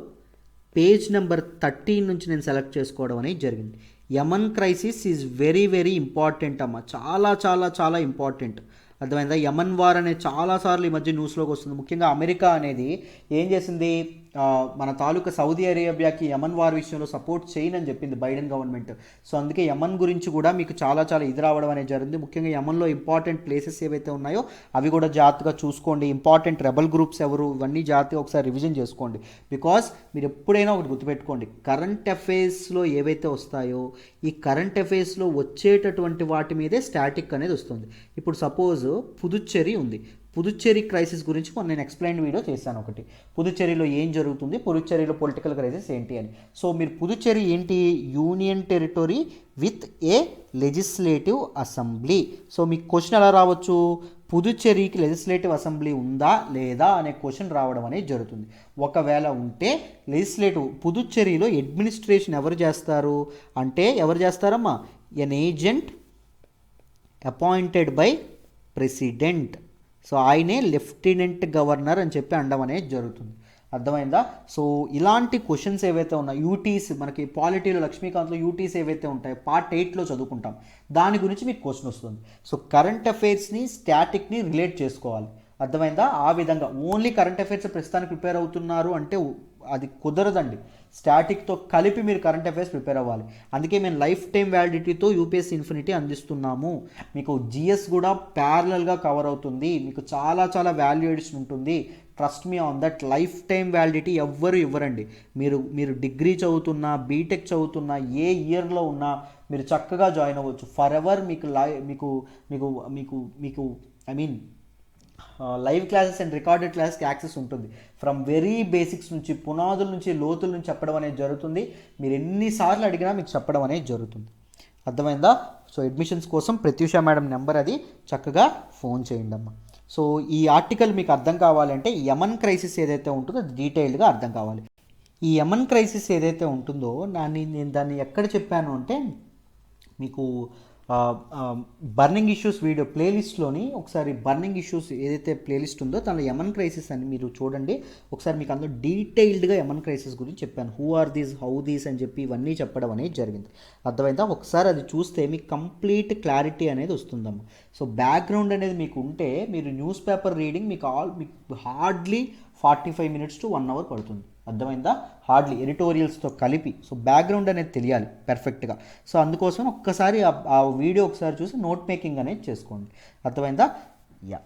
పేజ్ నెంబర్ 13 నుంచి నేను సెలెక్ట్ చేసుకోవడం అనేది జరిగింది. Yemen crisis is very very important అమ్మ, చాలా చాలా చాలా ఇంపార్టెంట్. అర్థమైందా? యమన్ వార్ అనేది చాలాసార్లు ఈ మధ్య న్యూస్లోకి వస్తుంది. ముఖ్యంగా అమెరికా అనేది ఏం చేసింది, మన తాలూకా సౌదీ అరేబియాకి యమన్ వార్ విషయంలో సపోర్ట్ చేయనని చెప్పింది బైడెన్ గవర్నమెంట్. సో అందుకే యమన్ గురించి కూడా మీకు చాలా చాలా ఇది రావడం అనేది జరిగింది. ముఖ్యంగా యమన్లో ఇంపార్టెంట్ ప్లేసెస్ ఏవైతే ఉన్నాయో అవి కూడా జాగ్రత్తగా చూసుకోండి. ఇంపార్టెంట్ రెబల్ గ్రూప్స్ ఎవరు, ఇవన్నీ జాగ్రత్తగా ఒకసారి రివిజన్ చేసుకోండి. బికాస్ మీరు ఎప్పుడైనా ఒకటి గుర్తుపెట్టుకోండి, కరెంట్ అఫైర్స్లో ఏవైతే వస్తాయో ఈ కరెంట్ అఫైర్స్లో వచ్చేటటువంటి వాటి మీదే స్టాటిక్ అనేది వస్తుంది. ఇప్పుడు సపోజ్ పుదుచ్చేరి ఉంది. పుదుచ్చేరి క్రైసిస్ గురించి నేను ఎక్స్ప్లెయిన్ వీడియో చేశాను ఒకటి. పుదుచ్చేరిలో ఏం జరుగుతుంది, పుదుచ్చేరిలో పొలిటికల్ క్రైసిస్ ఏంటి అని. సో మీరు పుదుచ్చేరి ఏంటి, union territory with a legislative assembly. So మీకు క్వశ్చన్ ఎలా రావచ్చు, పుదుచ్చేరికి లెజిస్లేటివ్ అసెంబ్లీ ఉందా లేదా అనే క్వశ్చన్ రావడం అనేది జరుగుతుంది. ఒకవేళ ఉంటే లెజిస్లేటివ్ పుదుచ్చేరిలో అడ్మినిస్ట్రేషన్ ఎవరు చేస్తారు అంటే, ఎవరు చేస్తారమ్మా, an agent appointed by president. So ఆయనే లెఫ్టినెంట్ గవర్నర్ అని చెప్పి అనడం అనేది జరుగుతుంది. అర్థమైందా? సో ఇలాంటి క్వశ్చన్స్ ఏవైతే ఉన్నాయో, యూటీస్ మనకి పాలిటీలో లక్ష్మీకాంత్లో యూటీస్ ఏవైతే ఉంటాయో పార్ట్ 8లో చదువుకుంటాం, దాని గురించి మీకు క్వశ్చన్ వస్తుంది. సో కరెంట్ అఫైర్స్ని స్టాటిక్ని రిలేట్ చేసుకోవాలి. అర్థమైందా? ఆ విధంగా ఓన్లీ కరెంట్ అఫైర్స్ ప్రస్తుతానికి ప్రిపేర్ అవుతున్నారు అంటే అది కుదరదండి. స్టాటిక్తో కలిపి మీరు కరెంట్ అఫైర్స్ ప్రిపేర్ అవ్వాలి. అందుకే మేము లైఫ్ టైం వ్యాలిడిటీతో యూపీఎస్సీ ఇన్ఫినిటీ అందిస్తున్నాము. మీకు జిఎస్ కూడా ప్యారలల్గా కవర్ అవుతుంది, మీకు చాలా చాలా వాల్యూ ఎడిషన్ ఉంటుంది. Trust me on that. Life time validity ఎవ్వరు ఇవ్వరండి. మీరు డిగ్రీ చదువుతున్నా, బీటెక్ చదువుతున్నా, ఏ ఇయర్లో ఉన్నా మీరు చక్కగా జాయిన్ అవ్వచ్చు. ఫర్ ఎవర్ మీకు మీకు మీకు మీకు మీకు I mean live classes and recorded క్లాసెస్కి యాక్సెస్ ఉంటుంది. ఫ్రమ్ వెరీ బేసిక్స్ నుంచి, పునాదుల నుంచి, లోతుల నుంచి చెప్పడం అనేది జరుగుతుంది. మీరు ఎన్నిసార్లు అడిగినా మీకు చెప్పడం అనేది జరుగుతుంది. అర్థమైందా? సో అడ్మిషన్స్ కోసం ప్రత్యూష మేడం నెంబర్ అది, చక్కగా ఫోన్ చేయండి అమ్మా. సో ఈ ఆర్టికల్ మీకు అర్థం కావాలంటే యమన్ క్రైసిస్ ఏదైతే ఉంటుందో అది డీటెయిల్డ్గా అర్థం కావాలి. ఈ యమన్ క్రైసిస్ ఏదైతే ఉంటుందో నేను దాన్ని ఎక్కడ చెప్పాను అంటే, మీకు బర్నింగ్ ఇష్యూస్ వీడియో ప్లేలిస్ట్లోని ఒకసారి బర్నింగ్ ఇష్యూస్ ఏదైతే ప్లేలిస్ట్ ఉందో దానిలో యమన్ క్రైసిస్ అని మీరు చూడండి. ఒకసారి మీకు అందులో డీటెయిల్డ్గా యమన్ క్రైసిస్ గురించి చెప్పాను. Who are these, how these అని చెప్పి ఇవన్నీ చెప్పడం అనేది జరిగింది. అర్థమైందా? ఒకసారి అది చూస్తే మీకు కంప్లీట్ క్లారిటీ అనేది వస్తుందమ్మా. సో బ్యాక్గ్రౌండ్ అనేది మీకు ఉంటే మీరు న్యూస్ పేపర్ రీడింగ్ మీకు హార్డ్లీ 45 minutes to 1 hour పడుతుంది. అర్థమైందా? హార్డ్లీ ఎడిటోరియల్స్తో కలిపి. సో బ్యాక్గ్రౌండ్ అనేది తెలియాలి పర్ఫెక్ట్గా. సో అందుకోసం ఒక్కసారి ఆ వీడియో ఒకసారి చూసి నోట్ మేకింగ్ అనేది చేసుకోండి. అర్థమైందా? యా.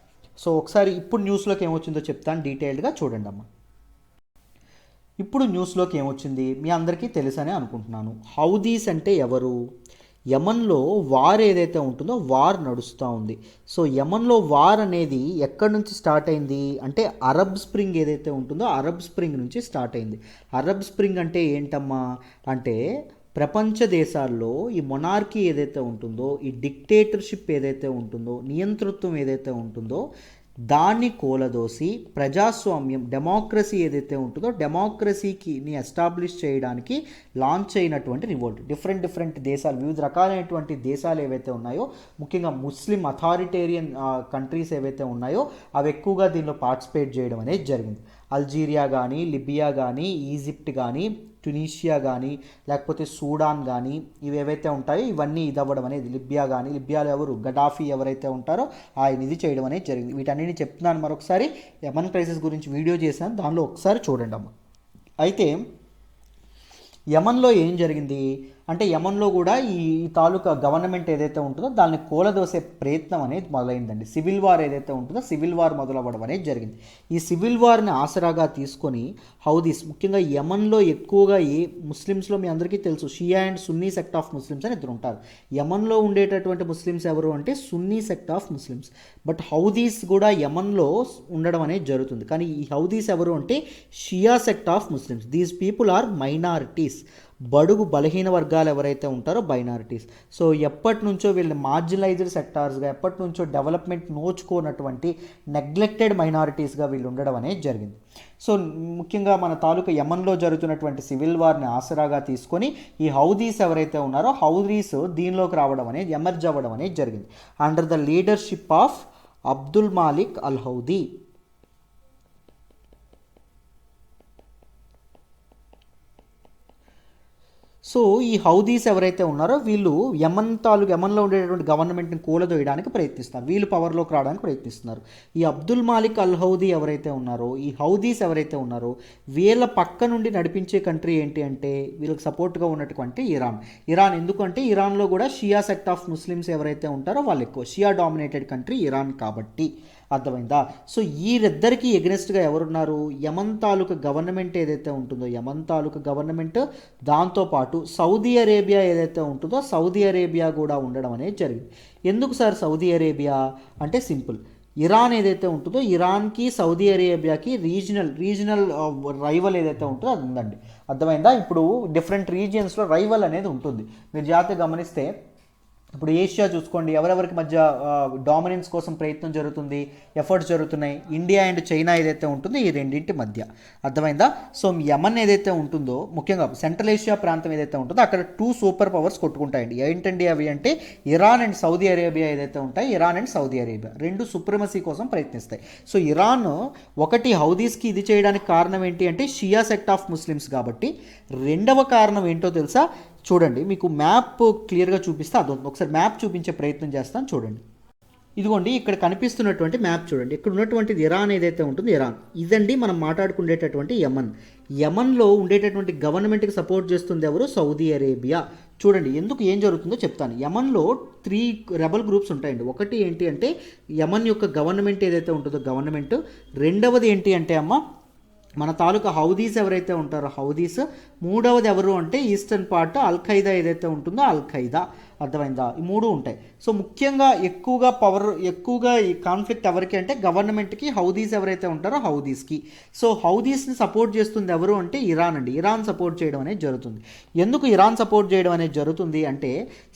సో ఒకసారి ఇప్పుడు న్యూస్లోకి ఏమొచ్చిందో చెప్తాను, డీటెయిల్డ్గా చూడండి అమ్మా. ఇప్పుడు న్యూస్లోకి ఏమొచ్చింది మీ అందరికీ తెలుసనే అనుకుంటున్నాను. హౌదీస్ అంటే ఎవరు? యమన్లో వార్ ఏదైతే ఉంటుందో వార్ నడుస్తూ ఉంది. సో యమన్లో వార్ అనేది ఎక్కడి నుంచి స్టార్ట్ అయింది అంటే, అరబ్ స్ప్రింగ్ ఏదైతే ఉంటుందో అరబ్ స్ప్రింగ్ నుంచి స్టార్ట్ అయింది. అరబ్ స్ప్రింగ్ అంటే ఏంటమ్మా అంటే, ప్రపంచ దేశాల్లో ఈ మొనార్కీ ఏదైతే ఉంటుందో, ఈ డిక్టేటర్షిప్ ఏదైతే ఉంటుందో, నియంతృత్వం ఏదైతే ఉంటుందో దాన్ని కూలదోసి ప్రజాస్వామ్యం, డెమోక్రసీ ఏదైతే ఉంటుందో డెమోక్రసీని ఎస్టాబ్లిష్ చేయడానికి లాంచ్ అయినటువంటి రివోల్ట్. డిఫరెంట్ దేశాలు, వివిధ రకాలైనటువంటి దేశాలు ఏవైతే ఉన్నాయో, ముఖ్యంగా ముస్లిం అథారిటేరియన్ కంట్రీస్ ఏవైతే ఉన్నాయో అవి ఎక్కువగా దీనిలో పార్టిసిపేట్ చేయడం అనేది జరిగింది. అల్జీరియా కానీ, లిబియా కానీ, ఈజిప్ట్ కానీ, ట్యునీషియా కానీ, లేకపోతే సూడాన్ కానీ, ఇవి ఏవైతే ఉంటాయో ఇవన్నీ ఇదవ్వడం అనేది, లిబియాలో ఎవరు గడాఫీ ఎవరైతే ఉంటారో ఆయన ఇది చేయడం అనేది జరిగింది. వీటన్నిటిని చెప్తున్నాను మరొకసారి. యమన్ క్రైసిస్ గురించి వీడియో చేశాను, దానిలో ఒకసారి చూడండి అమ్మ. అయితే యమన్లో ఏం జరిగింది అంటే, యమన్లో కూడా ఈ తాలూకా గవర్నమెంట్ ఏదైతే ఉంటుందో దాన్ని కూలదోసే ప్రయత్నం అనేది మొదలైందండి. సివిల్ వార్ ఏదైతే ఉంటుందో సివిల్ వార్ మొదలవ్వడం అనేది జరిగింది. ఈ సివిల్ వార్ని ఆసరాగా తీసుకొని హౌదీస్, ముఖ్యంగా యమన్లో ఎక్కువగా ముస్లిమ్స్లో మీ అందరికీ తెలుసు Shia and Sunni sect of Muslims అని ఇద్దరు ఉంటారు. యమన్లో ఉండేటటువంటి ముస్లిమ్స్ ఎవరు అంటే Sunni sect of Muslims. But Houthis కూడా యమన్లో ఉండడం అనేది జరుగుతుంది. కానీ ఈ హౌదీస్ ఎవరు అంటే Shia sect of Muslims. These people are minorities. బడుగు బలహీన వర్గాలు ఎవరైతే ఉంటారో మైనారిటీస్. సో ఎప్పటి నుంచో వీళ్ళు మార్జినలైజ్డ్ సెక్టార్స్గా, ఎప్పటి నుంచో డెవలప్మెంట్ నోచుకోనటువంటి నెగ్లెక్టెడ్ మైనారిటీస్గా వీళ్ళు ఉండడం అనేది జరిగింది. సో ముఖ్యంగా మన తాలూకా యమన్లో జరుగుతున్నటువంటి సివిల్ వార్ని ఆసరాగా తీసుకొని ఈ హౌదీస్ ఎవరైతే ఉన్నారో హౌదీస్ దీనిలోకి రావడం అనేది, ఎమర్జ్ అవ్వడం అనేది జరిగింది under the leadership of Abdul Malik al Houthi. So ఈ హౌదీస్ ఎవరైతే ఉన్నారో వీళ్ళు యమన్లో ఉండేటటువంటి గవర్నమెంట్ని కూలదోయడానికి ప్రయత్నిస్తున్నారు, వీళ్ళు పవర్లోకి రావడానికి ప్రయత్నిస్తున్నారు. ఈ అబ్దుల్ మాలిక్ అల్ హౌదీ ఎవరైతే ఉన్నారో, ఈ హౌదీస్ ఎవరైతే ఉన్నారో వీళ్ళ పక్క నుండి నడిపించే కంట్రీ ఏంటి అంటే వీళ్ళకి సపోర్ట్గా ఉన్నటువంటి ఇరాన్. ఎందుకంటే ఇరాన్లో కూడా షియా సెక్ట్ ఆఫ్ ముస్లిమ్స్ ఎవరైతే ఉంటారో వాళ్ళు ఎక్కువ, షియా డామినేటెడ్ కంట్రీ ఇరాన్ కాబట్టి. అర్థమైందా? సో వీరిద్దరికీ ఎగనెస్ట్గా ఎవరున్నారు? యమన్ తాలూకా గవర్నమెంట్ ఏదైతే ఉంటుందో, యమన్ తాలూకా గవర్నమెంట్, దాంతోపాటు సౌదీ అరేబియా ఏదైతే ఉంటుందో సౌదీ అరేబియా కూడా ఉండడం అనేది జరిగింది. ఎందుకు సార్ సౌదీ అరేబియా అంటే సింపుల్, ఇరాన్ ఏదైతే ఉంటుందో ఇరాన్కి సౌదీ అరేబియాకి రీజనల్ రైవల్ ఏదైతే ఉంటుందో అది ఉందండి. అర్థమైందా? ఇప్పుడు డిఫరెంట్ రీజియన్స్లో రైవల్ అనేది ఉంటుంది. మీరు జాగ్రత్తగా గమనిస్తే ఇప్పుడు ఏషియా చూసుకోండి, ఎవరెవరికి మధ్య డామినెన్స్ కోసం ప్రయత్నం జరుగుతుంది, ఎఫర్ట్స్ జరుగుతున్నాయి, ఇండియా అండ్ చైనా ఏదైతే ఉంటుందో ఈ రెండింటి మధ్య. అర్థమైందా? సో యమన్ ఏదైతే ఉంటుందో, ముఖ్యంగా సెంట్రల్ ఏషియా ప్రాంతం ఏదైతే ఉంటుందో అక్కడ 2 సూపర్ పవర్స్ కొట్టుకుంటాయండి. ఏంటండి అవి అంటే ఇరాన్ అండ్ సౌదీ అరేబియా ఏదైతే ఉంటాయి, ఇరాన్ అండ్ సౌదీ అరేబియా రెండు సుప్రమసీ కోసం ప్రయత్నిస్తాయి. సో ఇరాన్ ఒకటి హౌదీస్కి ఇది చేయడానికి కారణం ఏంటి అంటే షియా సెక్ట్ ఆఫ్ ముస్లిమ్స్ కాబట్టి. రెండవ కారణం ఏంటో తెలుసా? చూడండి, మీకు మ్యాప్ క్లియర్గా చూపిస్తే అదొంది. ఒకసారి మ్యాప్ చూపించే ప్రయత్నం చేస్తాను చూడండి. ఇదిగోండి ఇక్కడ కనిపిస్తున్నటువంటి మ్యాప్ చూడండి. ఇక్కడ ఉన్నటువంటిది ఇరాన్ ఏదైతే ఉంటుందో ఇరాన్, ఇదండి మనం మాట్లాడుకునేటటువంటి యమన్లో ఉండేటటువంటి గవర్నమెంట్కి సపోర్ట్ చేస్తుంది ఎవరు? Saudi Arabia. చూడండి ఎందుకు ఏం జరుగుతుందో చెప్తాను. యమన్లో 3 రెబల్ గ్రూప్స్ ఉంటాయండి. ఒకటి ఏంటి అంటే యమన్ యొక్క గవర్నమెంట్ ఏదైతే ఉంటుందో గవర్నమెంట్. రెండవది ఏంటి అంటే మన తాలూకా హౌదీస్ ఎవరైతే ఉంటారో హౌదీస్. మూడవది ఎవరు అంటే ఈస్టర్న్ పార్ట్ అల్ ఖైదా ఏదైతే ఉంటుందో అల్ ఖైదా. అర్థమైందా? ఈ 3 ఉంటాయి. సో ముఖ్యంగా ఎక్కువగా ఈ కాన్ఫ్లిక్ట్ ఎవరికి అంటే గవర్నమెంట్కి, హౌదీస్ ఎవరైతే ఉంటారో హౌదీస్కి. సో హౌదీస్ని సపోర్ట్ చేస్తుంది ఎవరు అంటే ఇరాన్ అండి. ఇరాన్ సపోర్ట్ చేయడం అనేది జరుగుతుంది. ఎందుకు ఇరాన్ సపోర్ట్ చేయడం అనేది జరుగుతుంది అంటే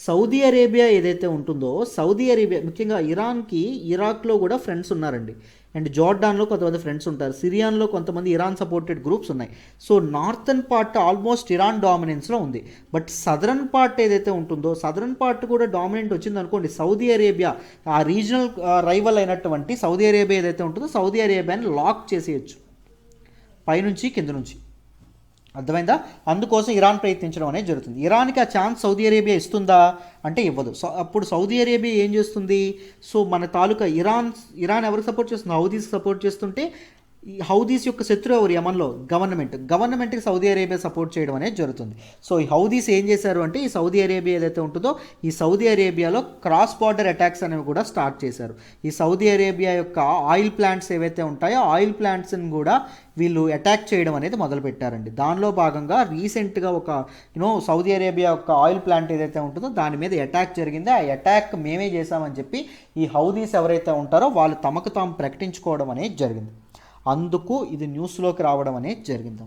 సౌదీ అరేబియా ఏదైతే ఉంటుందో సౌదీ అరేబియా, ముఖ్యంగా ఇరాన్కి ఇరాక్లో కూడా ఫ్రెండ్స్ ఉన్నారండి, అండ్ జోర్డాన్లో కొంతమంది ఫ్రెండ్స్ ఉంటారు, సిరియాన్లో కొంతమంది ఇరాన్ సపోర్టెడ్ గ్రూప్స్ ఉన్నాయి. So northern part almost Iran డామినెన్స్లో ఉంది. బట్ సదరన్ పార్ట్ ఏదైతే ఉంటుందో సదరన్ పార్ట్ కూడా డామినెంట్ వచ్చింది అనుకోండి, సౌదీ అరేబియా ఆ రీజనల్ రైవల్ అయినటువంటి సౌదీ అరేబియా ఏదైతే ఉంటుందో సౌదీ అరేబియాని లాక్ చేసేయచ్చు పైనుంచి కింద నుంచి. అర్థమైందా? అందుకోసం ఇరాన్ ప్రయత్నించడం అనేది జరుగుతుంది. ఇరాన్కి ఆ ఛాన్స్ సౌదీ అరేబియా ఇస్తుందా అంటే ఇవ్వదు. సో అప్పుడు సౌదీ అరేబియా ఏం చేస్తుంది? సో మన తాలూకా ఇరాన్ ఎవరికి సపోర్ట్ చేస్తుంది? హౌదీస్కి సపోర్ట్ చేస్తుంటే ఈ హౌదీస్ యొక్క శత్రు ఎవరు? యమన్లో గవర్నమెంట్కి సౌదీ అరేబియా సపోర్ట్ చేయడం అనేది జరుగుతుంది. సో ఈ హౌదీస్ ఏం చేశారు అంటే ఈ సౌదీ అరేబియా ఏదైతే ఉంటుందో ఈ సౌదీ అరేబియాలో క్రాస్ బార్డర్ అటాక్స్ అనేవి కూడా స్టార్ట్ చేశారు. ఈ సౌదీ అరేబియా యొక్క ఆయిల్ ప్లాంట్స్ ఏవైతే ఉంటాయో ఆయిల్ ప్లాంట్స్ని కూడా వీళ్ళు అటాక్ చేయడం అనేది మొదలుపెట్టారండి. దానిలో భాగంగా రీసెంట్గా ఒక సౌదీ అరేబియా యొక్క ఆయిల్ ప్లాంట్ ఏదైతే ఉంటుందో దాని మీద అటాక్ జరిగింది. ఆ అటాక్ మేమే చేశామని చెప్పి ఈ హౌదీస్ ఎవరైతే ఉంటారో వాళ్ళు తమకు తాము ప్రకటించుకోవడం అనేది జరిగింది. అందుకు ఇది న్యూస్లోకి రావడం అనేది జరిగింది.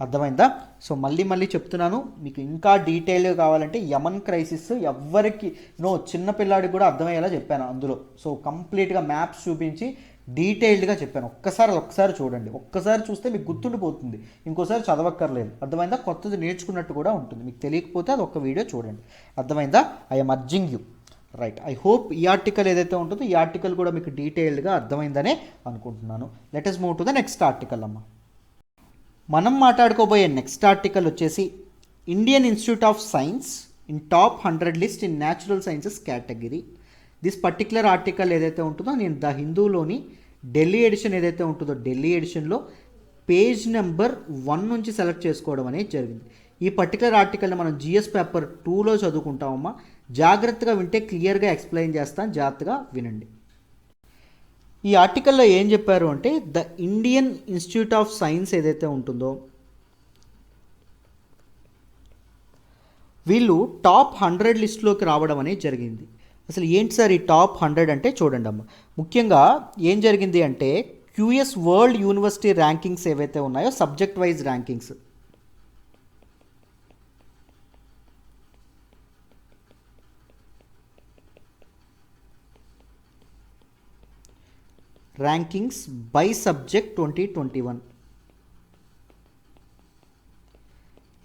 అర్థమైందా? సో మళ్ళీ చెప్తున్నాను, మీకు ఇంకా డీటెయిల్గా కావాలంటే యమన్ క్రైసిస్ ఎవ్వరికి చిన్నపిల్లాడికి కూడా అర్థమయ్యేలా చెప్పాను అందులో. సో కంప్లీట్గా మ్యాప్స్ చూపించి డీటెయిల్డ్గా చెప్పాను. ఒకసారి చూడండి. ఒక్కసారి చూస్తే మీకు గుర్తుండిపోతుంది, ఇంకోసారి చదవక్కర్లేదు. అర్థమైందా? కొత్తది నేర్చుకున్నట్టు కూడా ఉంటుంది. మీకు తెలియకపోతే అది ఒక్క వీడియో చూడండి. అర్థమైందా? I'm urging you. Right, I hope ఈ ఆర్టికల్ ఏదైతే ఉంటుందో ఈ ఆర్టికల్ కూడా మీకు డీటెయిల్డ్గా అర్థమైందనే అనుకుంటున్నాను. Let us move to the next article అమ్మ. మనం మాట్లాడుకోబోయే నెక్స్ట్ ఆర్టికల్ వచ్చేసి Indian institute of science in top 100 list in natural sciences category. This particular article ఏదైతే ఉంటుందో నేను ద హిందూలోని ఢిల్లీ ఎడిషన్ ఏదైతే ఉంటుందో ఢిల్లీ ఎడిషన్లో పేజ్ నెంబర్ 1 నుంచి సెలెక్ట్ చేసుకోవడం అనేది జరిగింది. ఈ పర్టికులర్ ఆర్టికల్ని మనం జిఎస్ పేపర్ 2లో చదువుకుంటామమ్మా. జాగ్రత్తగా వింటే క్లియర్గా ఎక్స్ప్లెయిన్ చేస్తాను, జాగ్రత్తగా వినండి. ఈ ఆర్టికల్లో ఏం చెప్పారు అంటే the Indian institute of science ఏదైతే ఉంటుందో వీళ్ళు టాప్ 100 లిస్టులోకి రావడం అనేది జరిగింది. అసలు ఏంటి సార్ ఈ టాప్ 100 అంటే చూడండి అమ్మ. ముఖ్యంగా ఏం జరిగింది అంటే క్యూఎస్ వరల్డ్ యూనివర్సిటీ ర్యాంకింగ్స్ ఏవైతే ఉన్నాయో subject wise rankings, rankings by subject 2021.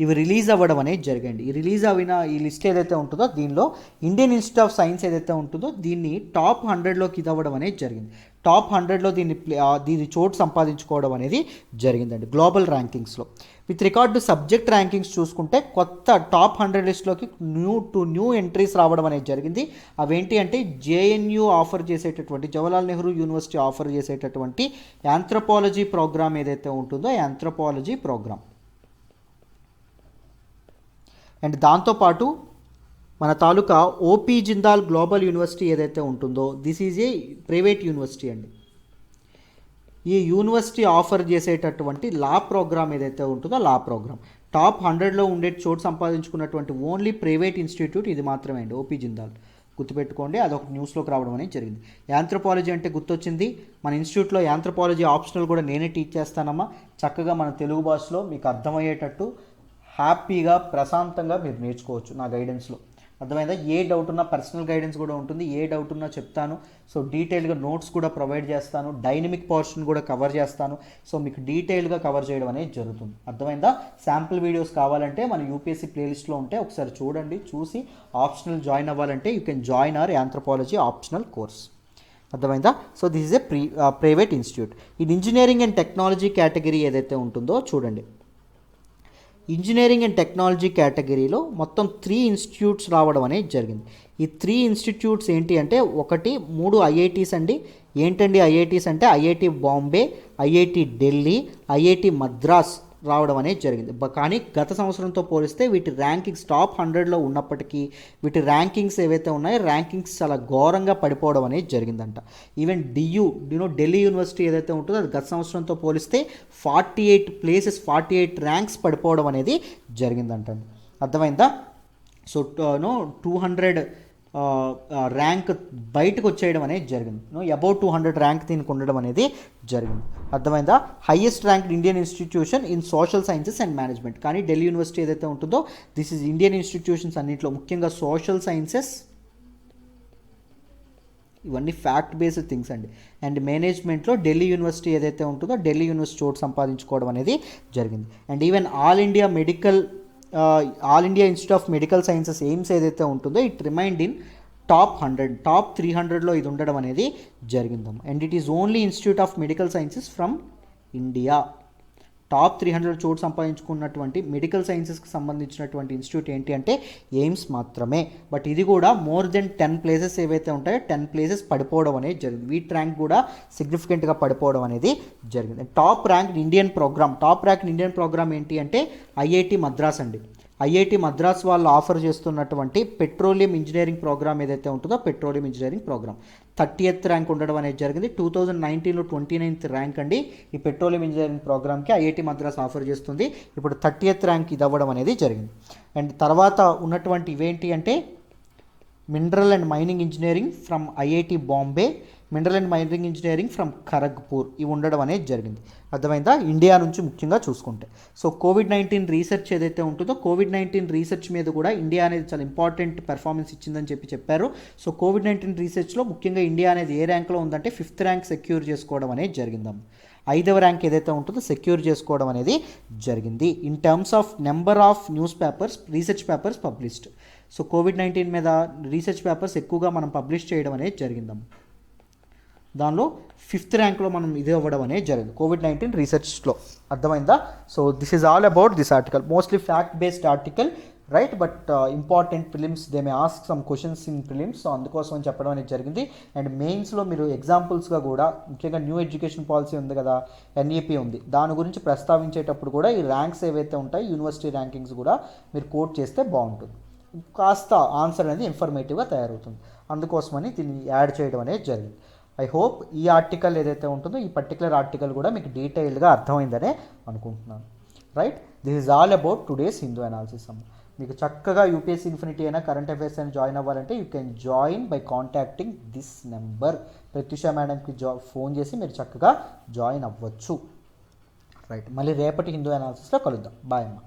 ఇవి రిలీజ్ అవ్వడం అనేది జరిగింది. ఈ రిలీజ్ అయిన ఈ లిస్ట్ ఏదైతే ఉంటుందో దీనిలో ఇండియన్ ఇన్స్టిట్యూట్ ఆఫ్ సైన్స్ ఏదైతే ఉంటుందో దీన్ని టాప్ 100లోకి ఇది అవ్వడం అనేది జరిగింది. టాప్ 100లో దీన్ని చోటు సంపాదించుకోవడం అనేది జరిగిందండి గ్లోబల్ ర్యాంకింగ్స్లో. With record to subject rankings చూసుకుంటే కొత్త టాప్ 100 లిస్ట్లోకి న్యూ ఎంట్రీస్ రావడం అనేది జరిగింది. అవేంటి అంటే జేఎన్యూ ఆఫర్ చేసేటటువంటి, జవహర్లాల్ నెహ్రూ యూనివర్సిటీ ఆఫర్ చేసేటటువంటి యాంథ్రోపాలజీ ప్రోగ్రామ్ ఏదైతే ఉంటుందో యాంథ్రోపాలజీ ప్రోగ్రామ్. అండ్ దాంతోపాటు మన తాలూకా ఓపీ జిందాల్ గ్లోబల్ యూనివర్సిటీ ఏదైతే ఉంటుందో this is a private university అండి. ఈ యూనివర్సిటీ ఆఫర్ చేసేటటువంటి లా ప్రోగ్రామ్ ఏదైతే ఉంటుందో లా ప్రోగ్రామ్ టాప్ 100లో ఉండే చోటు సంపాదించుకున్నటువంటి ఓన్లీ ప్రైవేట్ ఇన్స్టిట్యూట్ ఇది మాత్రమే అండి, ఓపీ జిందాల్. గుర్తుపెట్టుకోండి, అదొక న్యూస్లోకి రావడం అనేది జరిగింది. యాంథ్రోపాలజీ అంటే గుర్తొచ్చింది, మన ఇన్స్టిట్యూట్లో యాంథ్రోపాలజీ ఆప్షనల్ కూడా నేనే టీచ్ చేస్తానమ్మా. చక్కగా మన తెలుగు భాషలో మీకు అర్థమయ్యేటట్టు హ్యాపీగా ప్రశాంతంగా మీరు నేర్చుకోవచ్చు నా గైడెన్స్లో. అర్థమైందా? ఏ డౌట్ ఉన్నా పర్సనల్ గైడెన్స్ కూడా ఉంటుంది, ఏ డౌట్ ఉన్నా చెప్తాను. సో డీటెయిల్గా నోట్స్ కూడా ప్రొవైడ్ చేస్తాను, డైనమిక్ పోర్షన్ కూడా కవర్ చేస్తాను. సో మీకు డీటెయిల్గా కవర్ చేయడం అనేది జరుగుతుంది. అర్థమైందా? శాంపుల్ వీడియోస్ కావాలంటే మన యూపీఎస్సీ ప్లేలిస్ట్లో ఉంటే ఒకసారి చూడండి, చూసి ఆప్షనల్ జాయిన్ అవ్వాలంటే you can join our anthropology optional course. అర్థమైందా? So this is a private institute. ఇది ఇంజనీరింగ్ అండ్ టెక్నాలజీ కేటగిరీ ఏదైతే ఉంటుందో చూడండి. ఇంజనీరింగ్ అండ్ టెక్నాలజీ కేటగిరీలో మొత్తం 3 ఇన్స్టిట్యూట్స్ రావడం అనేది జరిగింది. ఈ 3 ఇన్స్టిట్యూట్స్ ఏంటి అంటే 3 ఐఐటీస్ అండి. ఏంటండి ఐఐటీస్ అంటే IIT Bombay, IIT Delhi, IIT Madras రావడం అనేది జరిగింది. కానీ గత సంవత్సరంతో పోలిస్తే వీటి ర్యాంకింగ్స్ టాప్ 100లో ఉన్నప్పటికీ వీటి ర్యాంకింగ్స్ ఏవైతే ఉన్నాయో ర్యాంకింగ్స్ చాలా ఘోరంగా పడిపోవడం అనేది జరిగిందంట. ఈవెన్ ఢిల్లీ యూనివర్సిటీ ఏదైతే ఉంటుందో అది గత సంవత్సరంతో పోలిస్తే 48 ర్యాంక్స్ పడిపోవడం అనేది జరిగిందంట. అర్థమైందా? సో 200 ర్యాంక్ బయటకు వచ్చేయడం అనేది జరిగింది. అబౌట్ 200 ర్యాంక్ దీనికి ఉండడం అనేది జరిగింది. అర్థమైందా? Highest ranked Indian institution in social sciences and management. కానీ ఢిల్లీ యూనివర్సిటీ ఏదైతే ఉంటుందో దిస్ ఈజ్ ఇండియన్ ఇన్స్టిట్యూషన్స్ అన్నింటిలో ముఖ్యంగా సోషల్ సైన్సెస్ ఇవన్నీ ఫ్యాక్ట్ బేస్డ్ థింగ్స్ అండి. అండ్ మేనేజ్మెంట్లో ఢిల్లీ యూనివర్సిటీ ఏదైతే ఉంటుందో ఢిల్లీ యూనివర్సిటీ చోటు సంపాదించుకోవడం అనేది జరిగింది. And even all India institute of medical sciences AIIMS ఏదైతే ఉంటుందో it remind in top 100, top 300లో ఇది ఉండడం అనేది జరిగిందమ్మ. And it is only institute of medical sciences from India. Top 300 చోటు సంపాదించుకున్నటువంటి మెడికల్ సైన్సెస్కి సంబంధించినటువంటి ఇన్స్టిట్యూట్ ఏంటి అంటే ఎయిమ్స్ మాత్రమే. బట్ ఇది కూడా మోర్ దెన్ 10 ప్లేసెస్ ఏవైతే ఉంటాయో 10 ప్లేసెస్ పడిపోవడం అనేది జరిగింది. వీటి ర్యాంక్ కూడా సిగ్నిఫికెంట్గా పడిపోవడం అనేది జరిగింది. టాప్ ర్యాంక్ ఇండియన్ ప్రోగ్రామ్ ఏంటి అంటే ఐఐటి మద్రాస్ అండి. ఐఐటి మద్రాస్ వాళ్ళు ఆఫర్ చేస్తున్నటువంటి పెట్రోలియం ఇంజనీరింగ్ ప్రోగ్రామ్ ఏదైతే ఉంటుందో petroleum engineering programme 30th rank ఉండడం అనేది జరిగింది. 2019లో 29th ర్యాంక్ అండి. ఈ పెట్రోలియం ఇంజనీరింగ్ ప్రోగ్రామ్కి ఐఐటి మద్రాస్ ఆఫర్ చేస్తుంది. ఇప్పుడు 30th ర్యాంక్ ఇది అవ్వడం అనేది జరిగింది. అండ్ తర్వాత ఉన్నటువంటి ఇవేంటి అంటే mineral and mining engineering from IIT Bombay, mineral and mining engineering from Kharagpur ఇవి ఉండడం అనేది జరిగింది. అర్థమైందా? ఇండియా నుంచి ముఖ్యంగా చూసుకుంటే. సో కోవిడ్-19 రీసెర్చ్ ఏదైతే ఉంటుందో కోవిడ్-19 రీసెర్చ్ మీద కూడా ఇండియా అనేది చాలా ఇంపార్టెంట్ పెర్ఫార్మెన్స్ ఇచ్చిందని చెప్పారు. సో కోవిడ్-19 రీసెర్చ్లో ముఖ్యంగా ఇండియా అనేది ఏ ర్యాంక్లో ఉందంటే 5th ర్యాంక్ సెక్యూర్ చేసుకోవడం అనేది జరిగిందాం. 5వ ర్యాంక్ ఏదైతే ఉంటుందో సెక్యూర్ చేసుకోవడం అనేది జరిగింది. In terms of number of research papers published. So COVID-19 మీద రీసెర్చ్ పేపర్స్ ఎక్కువగా మనం పబ్లిష్ చేయడం అనేది జరిగిందాం. దానిలో 5th ర్యాంక్లో మనం ఇది అవ్వడం అనేది జరిగింది కోవిడ్-19 రీసెర్చ్లో. అర్థమైందా? So this is all about this article, mostly fact based article, right? But important prelims they may ask some questions in prelims. So అందుకోసం అని చెప్పడం అనేది జరిగింది. అండ్ మెయిన్స్లో మీరు ఎగ్జాంపుల్స్గా కూడా ముఖ్యంగా న్యూ ఎడ్యుకేషన్ పాలసీ ఉంది కదా, ఎన్ఈపీ ఉంది, దాని గురించి ప్రస్తావించేటప్పుడు కూడా ఈ ర్యాంక్స్ ఏవైతే ఉంటాయి యూనివర్సిటీ ర్యాంకింగ్స్ కూడా మీరు కోట్ చేస్తే బాగుంటుంది. కాస్త ఆన్సర్ అనేది ఇన్ఫర్మేటివ్గా తయారవుతుంది. అందుకోసమని దీన్ని యాడ్ చేయడం అనేది జరిగింది. ఐ హోప్ ఈ ఆర్టికల్ ఏదైతే ఉంటుందో ఈ పర్టికులర్ ఆర్టికల్ కూడా మీకు డీటెయిల్గా అర్థమైందనే అనుకుంటున్నాను, right? This is all about today's Hindu analysis అమ్మ. మీకు చక్కగా యూపీఎస్సీ ఇన్ఫినిటీ అయినా కరెంట్ అఫైర్స్ అయినా జాయిన్ అవ్వాలంటే you can join by contacting this number. Pratyusha మేడంకి ఫోన్ చేసి మీరు చక్కగా జాయిన్ అవ్వచ్చు, రైట్? మళ్ళీ రేపటి హిందూ అనాలిసిస్లో కలుద్దాం. బాయ్ అమ్మ.